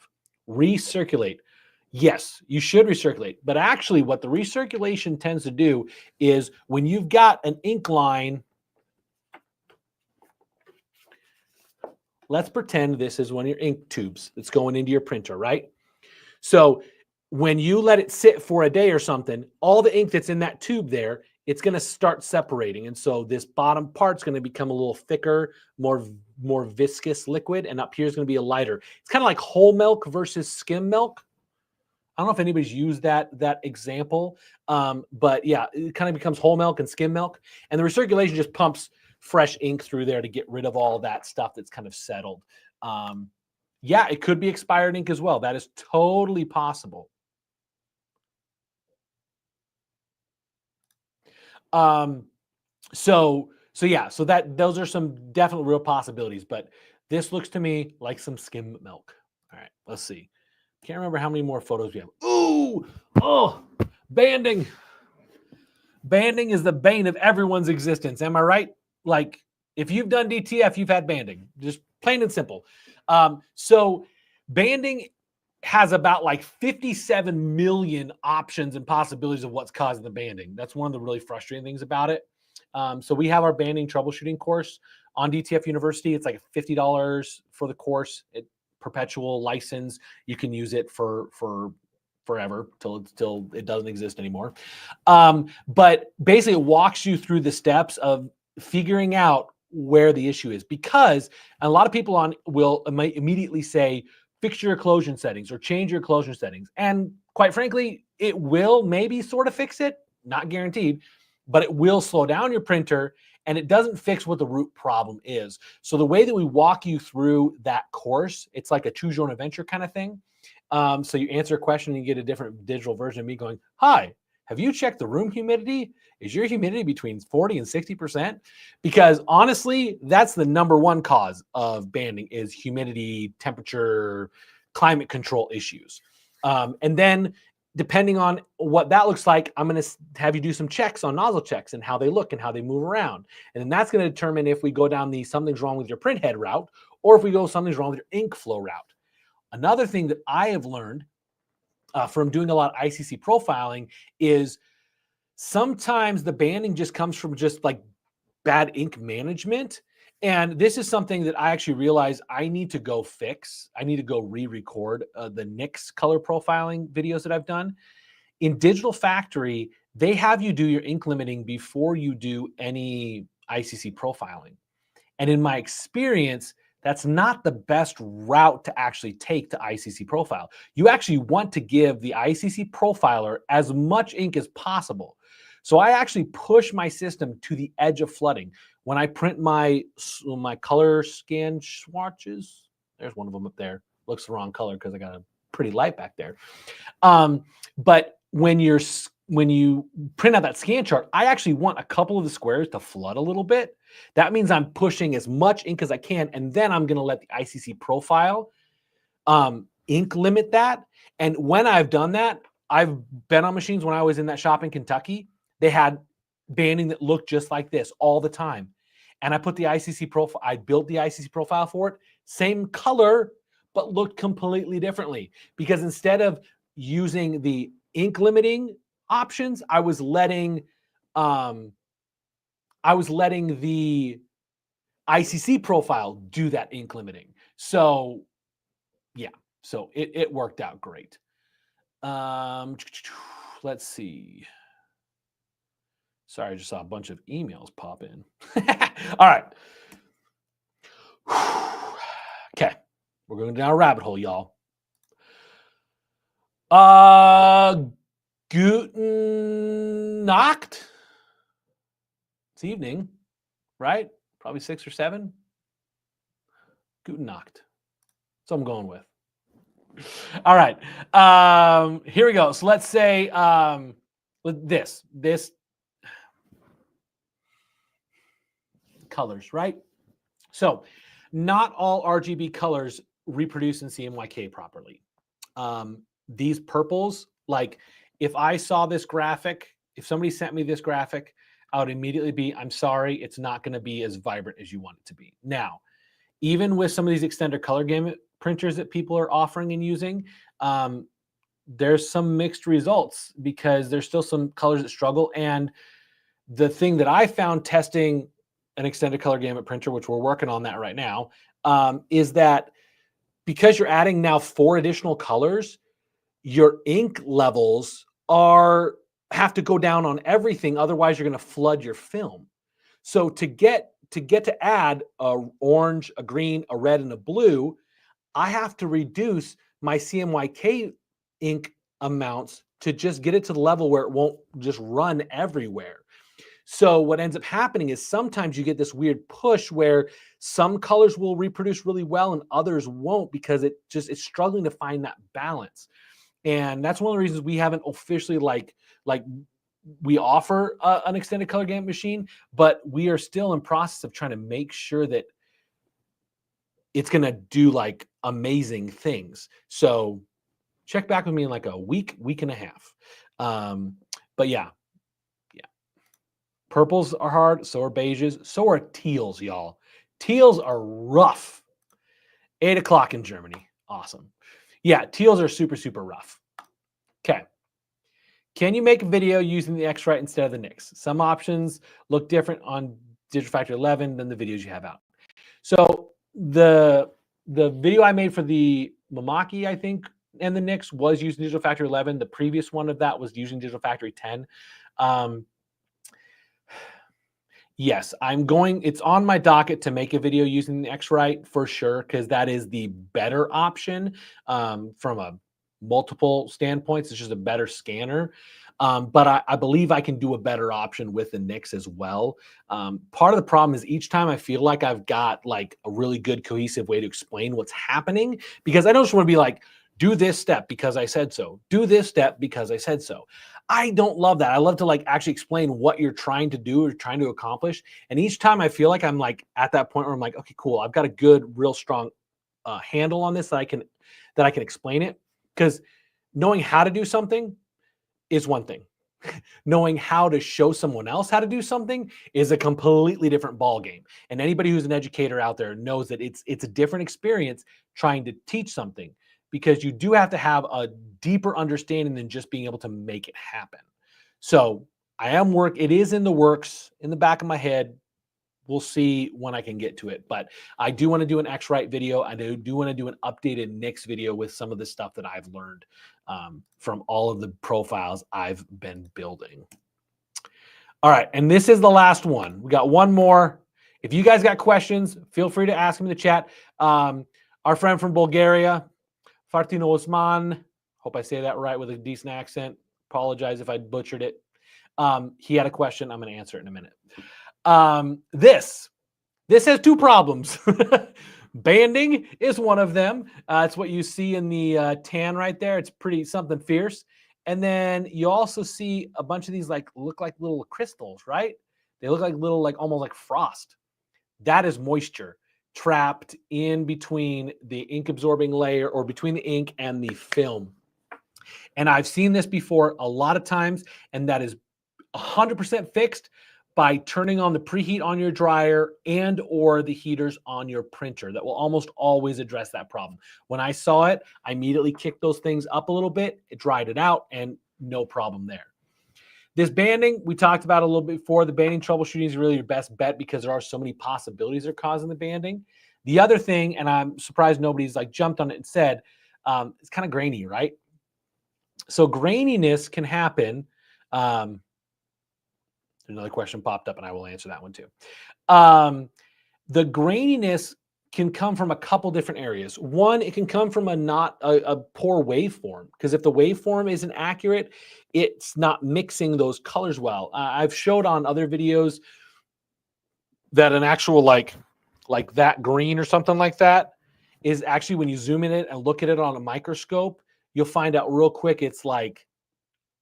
Recirculate. Yes, you should recirculate. But actually, what the recirculation tends to do is when you've got an ink line, let's pretend this is one of your ink tubes that's going into your printer, right? So when you let it sit for a day or something, all the ink that's in that tube there, it's going to start separating. And so this bottom part's going to become a little thicker, more viscous liquid, and up here is going to be a lighter. It's kind of like whole milk versus skim milk. I don't know if anybody's used that example, but yeah, it kind of becomes whole milk and skim milk, and the recirculation just pumps fresh ink through there to get rid of all that stuff that's kind of settled. Yeah, it could be expired ink as well. That is totally possible. So that those are some definite real possibilities, but this looks to me like some skim milk. All right, let's see. Can't remember how many more photos we have. Ooh, oh, banding. Banding is the bane of everyone's existence. Am I right? Like, if you've done DTF, you've had banding. Just plain and simple. So banding has about like 57 million options and possibilities of what's causing the banding. That's one of the really frustrating things about it. So we have our banding troubleshooting course on DTF University. It's like $50 for the course. Perpetual license. You can use it for forever till it doesn't exist anymore. But basically it walks you through the steps of figuring out where the issue is, because a lot of people will immediately say, fix your occlusion settings or change your occlusion settings. And quite frankly, it will maybe sort of fix it, not guaranteed, but it will slow down your printer, and it doesn't fix what the root problem is. So the way that we walk you through that course, it's like a choose your own adventure kind of thing. So you answer a question and you get a different digital version of me going, hi, have you checked the room humidity? Is your humidity between 40 and 60%? Because honestly, that's the number one cause of banding is humidity, temperature, climate control issues. And then depending on what that looks like, I'm going to have you do some checks on nozzle checks and how they look and how they move around. And then that's going to determine if we go down the something's wrong with your print head route, or if we go something's wrong with your ink flow route. Another thing that I have learned from doing a lot of ICC profiling is sometimes the banding just comes from just like bad ink management. And this is something that I actually realized I need to go fix. I need to go re-record the NICS color profiling videos that I've done. In Digital Factory, they have you do your ink limiting before you do any ICC profiling. And in my experience, that's not the best route to actually take to ICC profile. You actually want to give the ICC profiler as much ink as possible. So I actually push my system to the edge of flooding. When I print my color scan swatches, there's one of them up there. Looks the wrong color because I got a pretty light back there. But when you print out that scan chart, I actually want a couple of the squares to flood a little bit. That means I'm pushing as much ink as I can, and then I'm going to let the ICC profile ink limit that. And when I've done that, I've been on machines when I was in that shop in Kentucky. They had banding that looked just like this all the time. And I put the ICC profile, I built the ICC profile for it, same color, but looked completely differently. Because instead of using the ink limiting options, I was letting the ICC profile do that ink limiting. So yeah, so it worked out great. Let's see. Sorry, I just saw a bunch of emails pop in. All right. Okay. We're going down a rabbit hole, y'all. Guten Nacht. It's evening, right? Probably 6 or 7. Guten Nacht. That's what I'm going with. All right. Here we go. So let's say this colors, right? So not all RGB colors reproduce in CMYK properly. these purples, like if I saw this graphic, if somebody sent me this graphic, I would immediately be, I'm sorry, it's not going to be as vibrant as you want it to be. Now, even with some of these extended color gamut printers that people are offering and using, there's some mixed results because there's still some colors that struggle. And the thing that I found testing an extended color gamut printer, which we're working on that right now, is that because you're adding now 4 additional colors, your ink levels have to go down on everything. Otherwise, you're going to flood your film. So to get to add a orange, a green, a red, and a blue, I have to reduce my CMYK ink amounts to just get it to the level where it won't just run everywhere. So what ends up happening is sometimes you get this weird push where some colors will reproduce really well and others won't because it's struggling to find that balance. And that's one of the reasons we haven't officially like we offer an extended color gamut machine, but we are still in process of trying to make sure that it's going to do like amazing things. So check back with me in like a week and a half. But yeah. Purples are hard. So are beiges. So are teals, y'all. Teals are rough. 8 o'clock in Germany. Awesome. Yeah, teals are super, super rough. Okay. Can you make a video using the X-Rite instead of the NIX? Some options look different on Digital Factory 11 than the videos you have out. So the video I made for the Mamaki, I think, and the NIX was using Digital Factory 11. The previous one of that was using Digital Factory 10. Yes, it's on my docket to make a video using the X-Rite for sure, because that is the better option from a multiple standpoints. It's just a better scanner. But I believe I can do a better option with the NIX as well. Part of the problem is each time I feel like I've got like a really good cohesive way to explain what's happening, because I don't just want to be like, do this step because I said so. Do this step because I said so. I don't love that. I love to like actually explain what you're trying to do or trying to accomplish. And each time I feel like I'm like at that point where I'm like, okay, cool. I've got a good, real strong handle on this that I can explain it. Because knowing how to do something is one thing. Knowing how to show someone else how to do something is a completely different ballgame. And anybody who's an educator out there knows that it's a different experience trying to teach something, because you do have to have a deeper understanding than just being able to make it happen. So it is in the works, in the back of my head. We'll see when I can get to it. But I do want to do an X-Rite video. I do want to do an updated NIX video with some of the stuff that I've learned from all of the profiles I've been building. All right, and this is the last one. We got one more. If you guys got questions, feel free to ask them in the chat. Our friend from Bulgaria, Fartino Osman, hope I say that right with a decent accent. Apologize if I butchered it. He had a question. I'm going to answer it in a minute. This has 2 problems. Banding is one of them. It's what you see in the tan right there. It's pretty something fierce. And then you also see a bunch of these look like little crystals, right? They look like little, almost like frost. That is moisture trapped in between the ink absorbing layer, or between the ink and the film. And I've seen this before a lot of times, and that is 100% fixed by turning on the preheat on your dryer and or the heaters on your printer. That will almost always address that problem. When I saw it, I immediately kicked those things up a little bit, it dried it out, and no problem there. This banding, we talked about a little bit before. The banding troubleshooting is really your best bet because there are so many possibilities that are causing the banding. The other thing, and I'm surprised nobody's jumped on it and said, it's kind of grainy, right? So graininess can happen. Another question popped up, and I will answer that one too. The graininess can come from a couple different areas. One, it can come from a poor waveform, because if the waveform isn't accurate, it's not mixing those colors well. I've showed on other videos that an actual like that green or something like that is actually, when you zoom in it and look at it on a microscope, you'll find out real quick it's like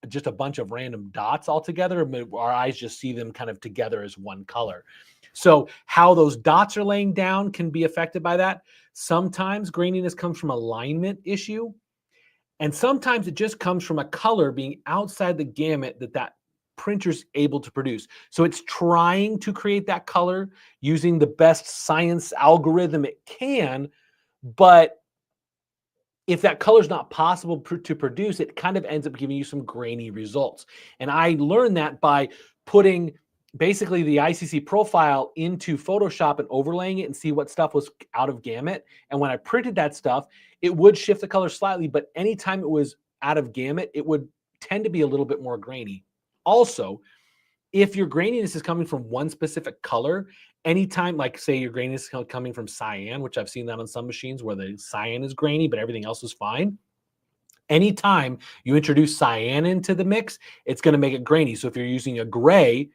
just a bunch of random dots all together. Our eyes just see them kind of together as one color. So how those dots are laying down can be affected by that. Sometimes graininess comes from alignment issue. And sometimes it just comes from a color being outside the gamut that printer's able to produce. So it's trying to create that color using the best science algorithm it can, but if that color is not possible to produce, it kind of ends up giving you some grainy results. And I learned that by putting basically the ICC profile into Photoshop and overlaying it and see what stuff was out of gamut. And when I printed that stuff, it would shift the color slightly, but anytime it was out of gamut, it would tend to be a little bit more grainy. Also, if your graininess is coming from one specific color, anytime, like say your graininess is coming from cyan, which I've seen that on some machines where the cyan is grainy, but everything else is fine. Anytime you introduce cyan into the mix, it's going to make it grainy. So if you're using a gray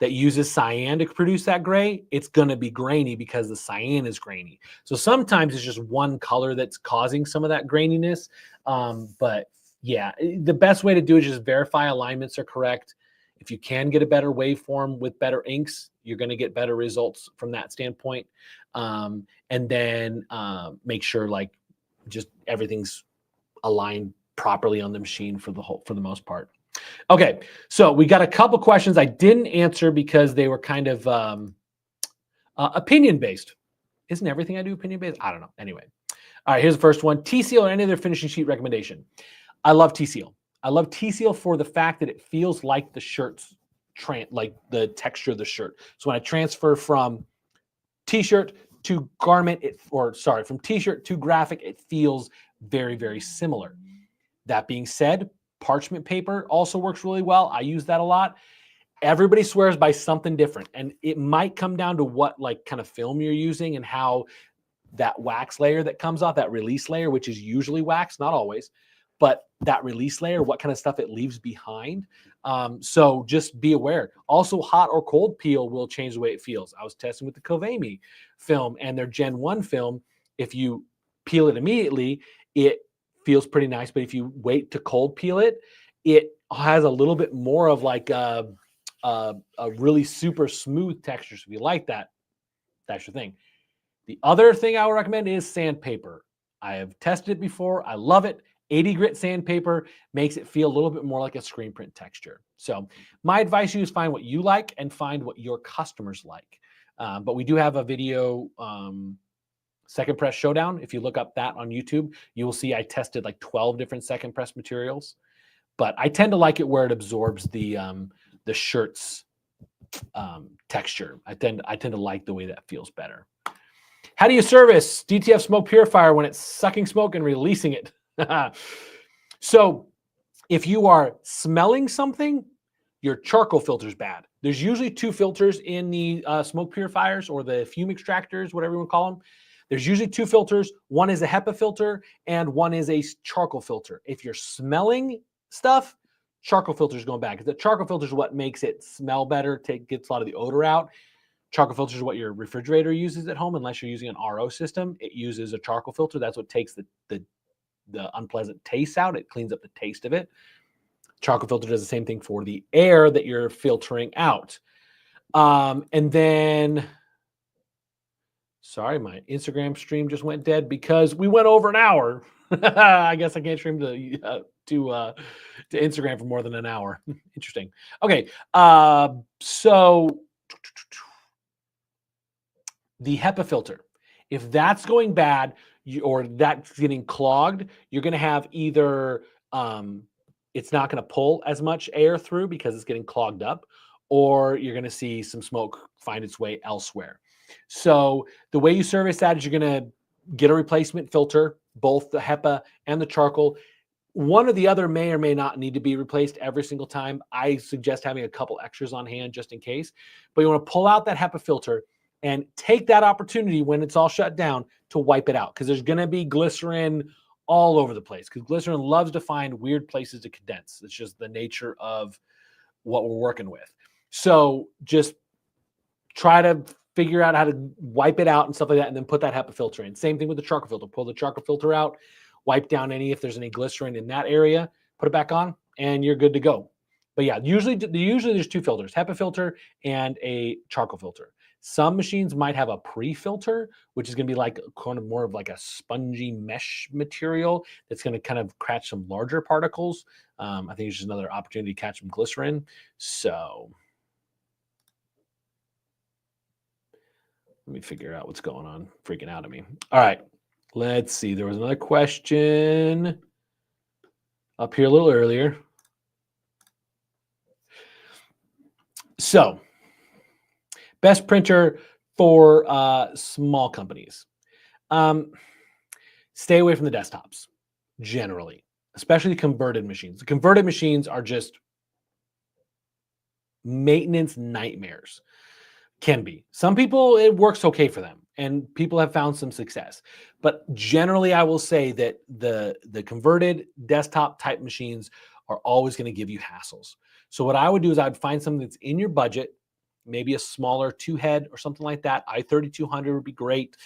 that uses cyan to produce that gray, it's going to be grainy because the cyan is grainy. So sometimes it's just one color that's causing some of that graininess. But yeah, the best way to do it is just verify alignments are correct. If you can get a better waveform with better inks, you're going to get better results from that standpoint. And then make sure like just everything's aligned properly on the machine for the most part. Okay, so we got a couple questions I didn't answer because they were kind of opinion based. Isn't everything I do opinion based? I don't know. Anyway, all right. Here's the first one: T-Seal or any other finishing sheet recommendation. I love T-Seal. I love T-Seal for the fact that it feels like the shirt's like the texture of the shirt. So when I transfer from T-shirt to garment, from T-shirt to graphic, it feels very, very similar. That being said, parchment paper also works really well. I use that a lot. Everybody swears by something different, and it might come down to what like kind of film you're using and how that wax layer that comes off, that release layer, which is usually wax, not always, but that release layer, what kind of stuff it leaves behind. So just be aware. Also, hot or cold peel will change the way it feels. I was testing with the Kovami film and their Gen 1 film. If you peel it immediately, it feels pretty nice. But if you wait to cold peel it, it has a little bit more of like a really super smooth texture. So if you like that, that's your thing. The other thing I would recommend is sandpaper. I have tested it before. I love it. 80 grit sandpaper makes it feel a little bit more like a screen print texture. So my advice to you is find what you like and find what your customers like. But we do have a video, second press showdown. If you look up that on YouTube, you will see I tested like 12 different second press materials. But I tend to like it where it absorbs the shirt's texture. I tend to like the way that feels better. How do you service DTF smoke purifier when it's sucking smoke and releasing it? So if you are smelling something, your charcoal filter is bad. There's usually two filters in the smoke purifiers or the fume extractors, whatever you want to call them. There's usually two filters. One is a HEPA filter and one is a charcoal filter. If you're smelling stuff, charcoal filter is going bad because the charcoal filter is what makes it smell better, gets a lot of the odor out. Charcoal filter is what your refrigerator uses at home, unless you're using an RO system. It uses a charcoal filter. That's what takes the unpleasant taste out. It cleans up the taste of it. Charcoal filter does the same thing for the air that you're filtering out. And then, sorry, my Instagram stream just went dead because we went over an hour. I guess I can't stream to Instagram for more than an hour. Interesting. Okay, so the HEPA filter, if that's going bad or that's getting clogged, you're going to have either it's not going to pull as much air through because it's getting clogged up, or you're going to see some smoke find its way elsewhere. So the way you service that is you're going to get a replacement filter, both the HEPA and the charcoal. One or the other may or may not need to be replaced every single time. I suggest having a couple extras on hand just in case. But you want to pull out that HEPA filter and take that opportunity when it's all shut down to wipe it out, because there's going to be glycerin all over the place, because glycerin loves to find weird places to condense. It's just the nature of what we're working with. So just try to figure out how to wipe it out and stuff like that, and then put that HEPA filter in. Same thing with the charcoal filter. Pull the charcoal filter out, wipe down if there's any glycerin in that area, put it back on, and you're good to go. But yeah, usually there's two filters, HEPA filter and a charcoal filter. Some machines might have a pre-filter, which is going to be like kind of more of like a spongy mesh material that's going to kind of catch some larger particles. I think it's just another opportunity to catch some glycerin. So let me figure out what's going on, freaking out at me. All right, let's see. There was another question up here a little earlier. So, best printer for small companies. Stay away from the desktops, generally, especially converted machines. The converted machines are just maintenance nightmares. Can be. Some people, it works okay for them, and people have found some success. But generally, I will say that the converted desktop type machines are always going to give you hassles. So what I would do is I'd find something that's in your budget, maybe a smaller 2-head or something like that. i3200 would be great,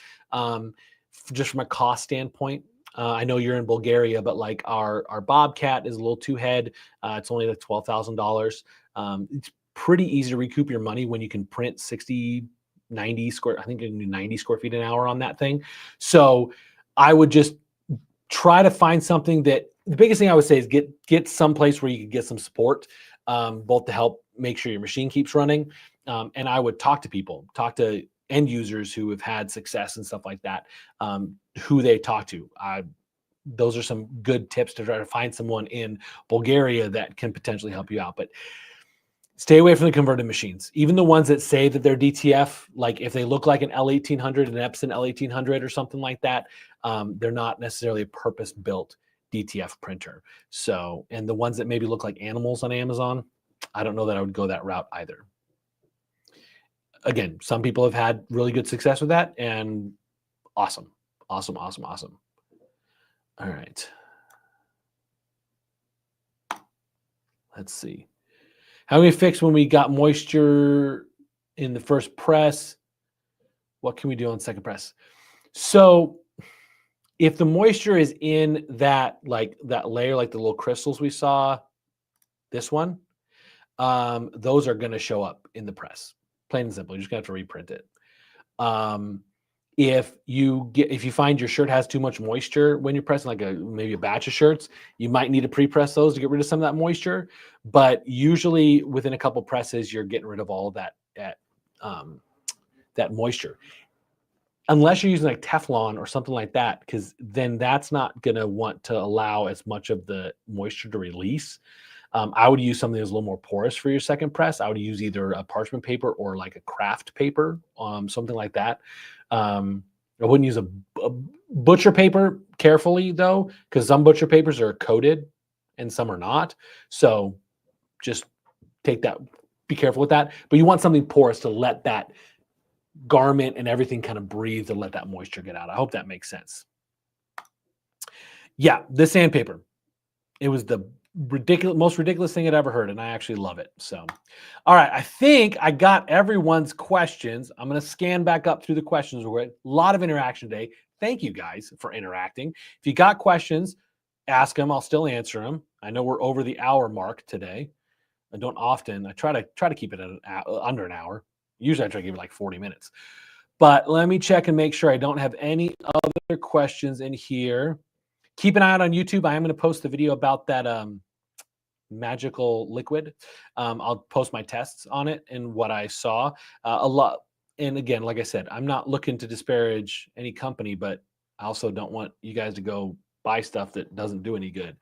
just from a cost standpoint. I know you're in Bulgaria, but like our Bobcat is a little 2-head. It's only like $12,000. It's pretty easy to recoup your money when you can print 60, 90 square, I think you can do 90 square feet an hour on that thing. So I would just try to find something that, the biggest thing I would say is get someplace where you can get some support, both to help make sure your machine keeps running. And I would talk to people, talk to end users who have had success and stuff like that, who they talk to. Those are some good tips to try to find someone in Bulgaria that can potentially help you out. But stay away from the converted machines. Even the ones that say that they're DTF, like if they look like an L1800, an Epson L1800 or something like that, they're not necessarily a purpose-built DTF printer. So, and the ones that maybe look like animals on Amazon, I don't know that I would go that route either. Again, some people have had really good success with that, and awesome. Awesome, awesome, awesome. All right. Let's see. How do we fix when we got moisture in the first press? What can we do on second press? So if the moisture is in that, like that layer, like the little crystals we saw, this one, those are going to show up in the press. Plain and simple. You're just going to have to reprint it. If you find your shirt has too much moisture when you're pressing, like maybe a batch of shirts, you might need to pre-press those to get rid of some of that moisture. But usually within a couple presses, you're getting rid of all of that moisture. Unless you're using like Teflon or something like that, because then that's not going to want to allow as much of the moisture to release. I would use something that's a little more porous for your second press. I would use either a parchment paper or like a craft paper, something like that. I wouldn't use a butcher paper carefully though, because some butcher papers are coated and some are not. So just take that, be careful with that. But you want something porous to let that garment and everything kind of breathe to let that moisture get out. I hope that makes sense. Yeah, the sandpaper. It was the most ridiculous thing I'd ever heard, and I actually love it. So, all right, I think I got everyone's questions. I'm going to scan back up through the questions. We're a lot of interaction today. Thank you guys for interacting. If you got questions, ask them. I'll still answer them. I know we're over the hour mark today. I don't often. I try to keep it at under an hour. Usually I try to give it like 40 minutes. But let me check and make sure I don't have any other questions in here. Keep an eye out on YouTube. I am going to post the video about that magical liquid. I'll post my tests on it and what I saw. A lot. And again, like I said, I'm not looking to disparage any company, but I also don't want you guys to go buy stuff that doesn't do any good.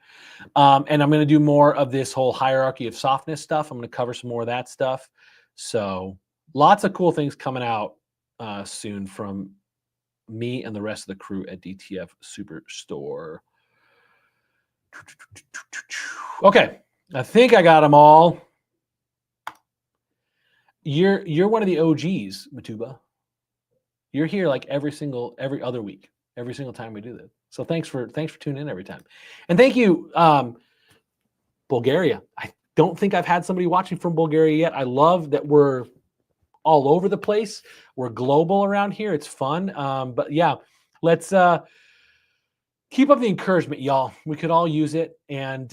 And I'm going to do more of this whole hierarchy of softness stuff. I'm going to cover some more of that stuff. So lots of cool things coming out soon from me and the rest of the crew at DTF Superstore. Okay, I think I got them all. You're one of the OGs, Matuba. You're here like every other week, every single time we do this. So thanks for tuning in every time, and thank you, Bulgaria. I don't think I've had somebody watching from Bulgaria yet. I love that we're all over the place. We're global around here. It's fun. But yeah, let's keep up the encouragement, y'all. We could all use it. And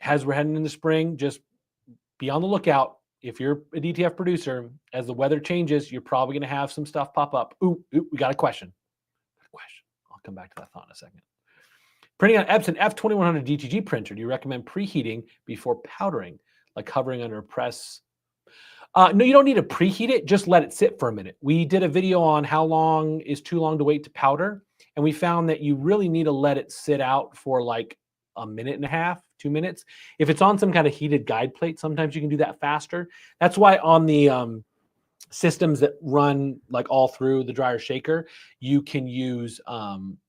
as we're heading into spring, just be on the lookout if you're a DTF producer, as the weather changes, you're probably going to have some stuff pop up. Ooh, we got a question. I'll come back to that thought in a second. Printing on Epson F2100 DTG printer, do you recommend preheating before powdering, like hovering under a press? No, you don't need to preheat it. Just let it sit for a minute. We did a video on how long is too long to wait to powder, and we found that you really need to let it sit out for like a minute and a half, 2 minutes. If it's on some kind of heated guide plate, sometimes you can do that faster. That's why on the systems that run like all through the dryer shaker, you can use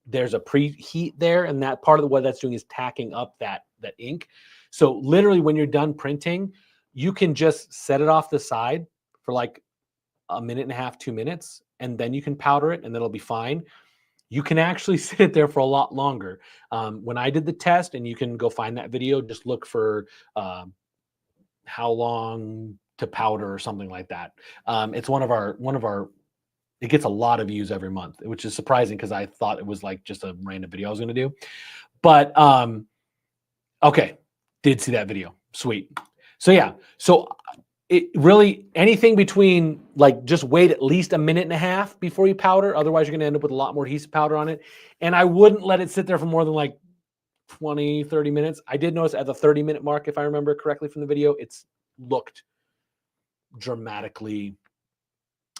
there's a preheat there, and that part of what that's doing is tacking up that ink. So literally when you're done printing, you can just set it off the side for like a minute and a half, 2 minutes, and then you can powder it and then it'll be fine. You can actually sit it there for a lot longer. When I did the test, and you can go find that video, just look for how long to powder or something like that. It's one of our, it gets a lot of views every month, which is surprising because I thought it was like just a random video I was going to do. But okay, did see that video. Sweet. So yeah, so it really, anything between like, just wait at least a minute and a half before you powder. Otherwise you're going to end up with a lot more adhesive powder on it. And I wouldn't let it sit there for more than like 20, 30 minutes. I did notice at the 30-minute mark, if I remember correctly from the video, it's looked dramatically,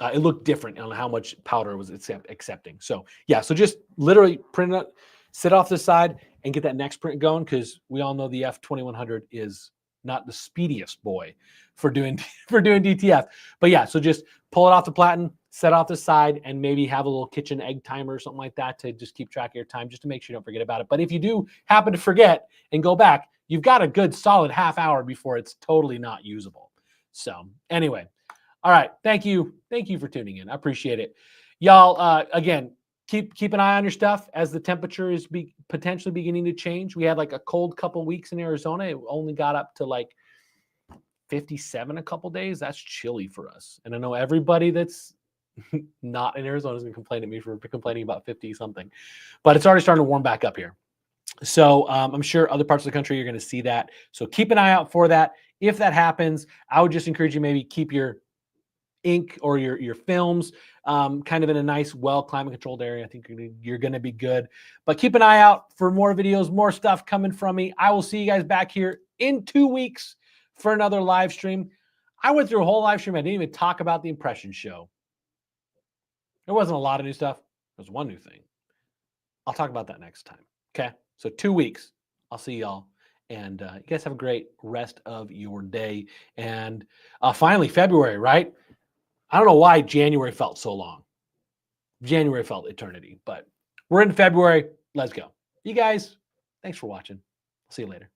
it looked different on how much powder was accepting. So yeah, so just literally print it, sit off the side and get that next print going, because we all know the F2100 is not the speediest boy for doing DTF. But yeah, so just pull it off the platen, set off the side, and maybe have a little kitchen egg timer or something like that to just keep track of your time, just to make sure you don't forget about it. But if you do happen to forget and go back, you've got a good solid half hour before it's totally not usable. So anyway, all right. Thank you. Thank you for tuning in. I appreciate it. Y'all, again, keep an eye on your stuff as the temperature is potentially beginning to change. We had like a cold couple weeks in Arizona. It only got up to like 57 a couple days. That's chilly for us. And I know everybody that's not in Arizona is going to complain at me for complaining about 50 something, but it's already starting to warm back up here. So I'm sure other parts of the country you're going to see that. So keep an eye out for that. If that happens, I would just encourage you maybe keep your ink or your films kind of in a nice, well climate controlled area. I think you're going to be good. But keep an eye out for more videos, more stuff coming from me. I will see you guys back here in 2 weeks for another live stream. I went through a whole live stream. I didn't even talk about the impression show. There wasn't a lot of new stuff. There was one new thing. I'll talk about that next time. Okay. So 2 weeks. I'll see y'all. And you guys have a great rest of your day. And finally, February, right? I don't know why January felt so long. January felt eternity, but we're in February. Let's go. You guys, thanks for watching. See you later.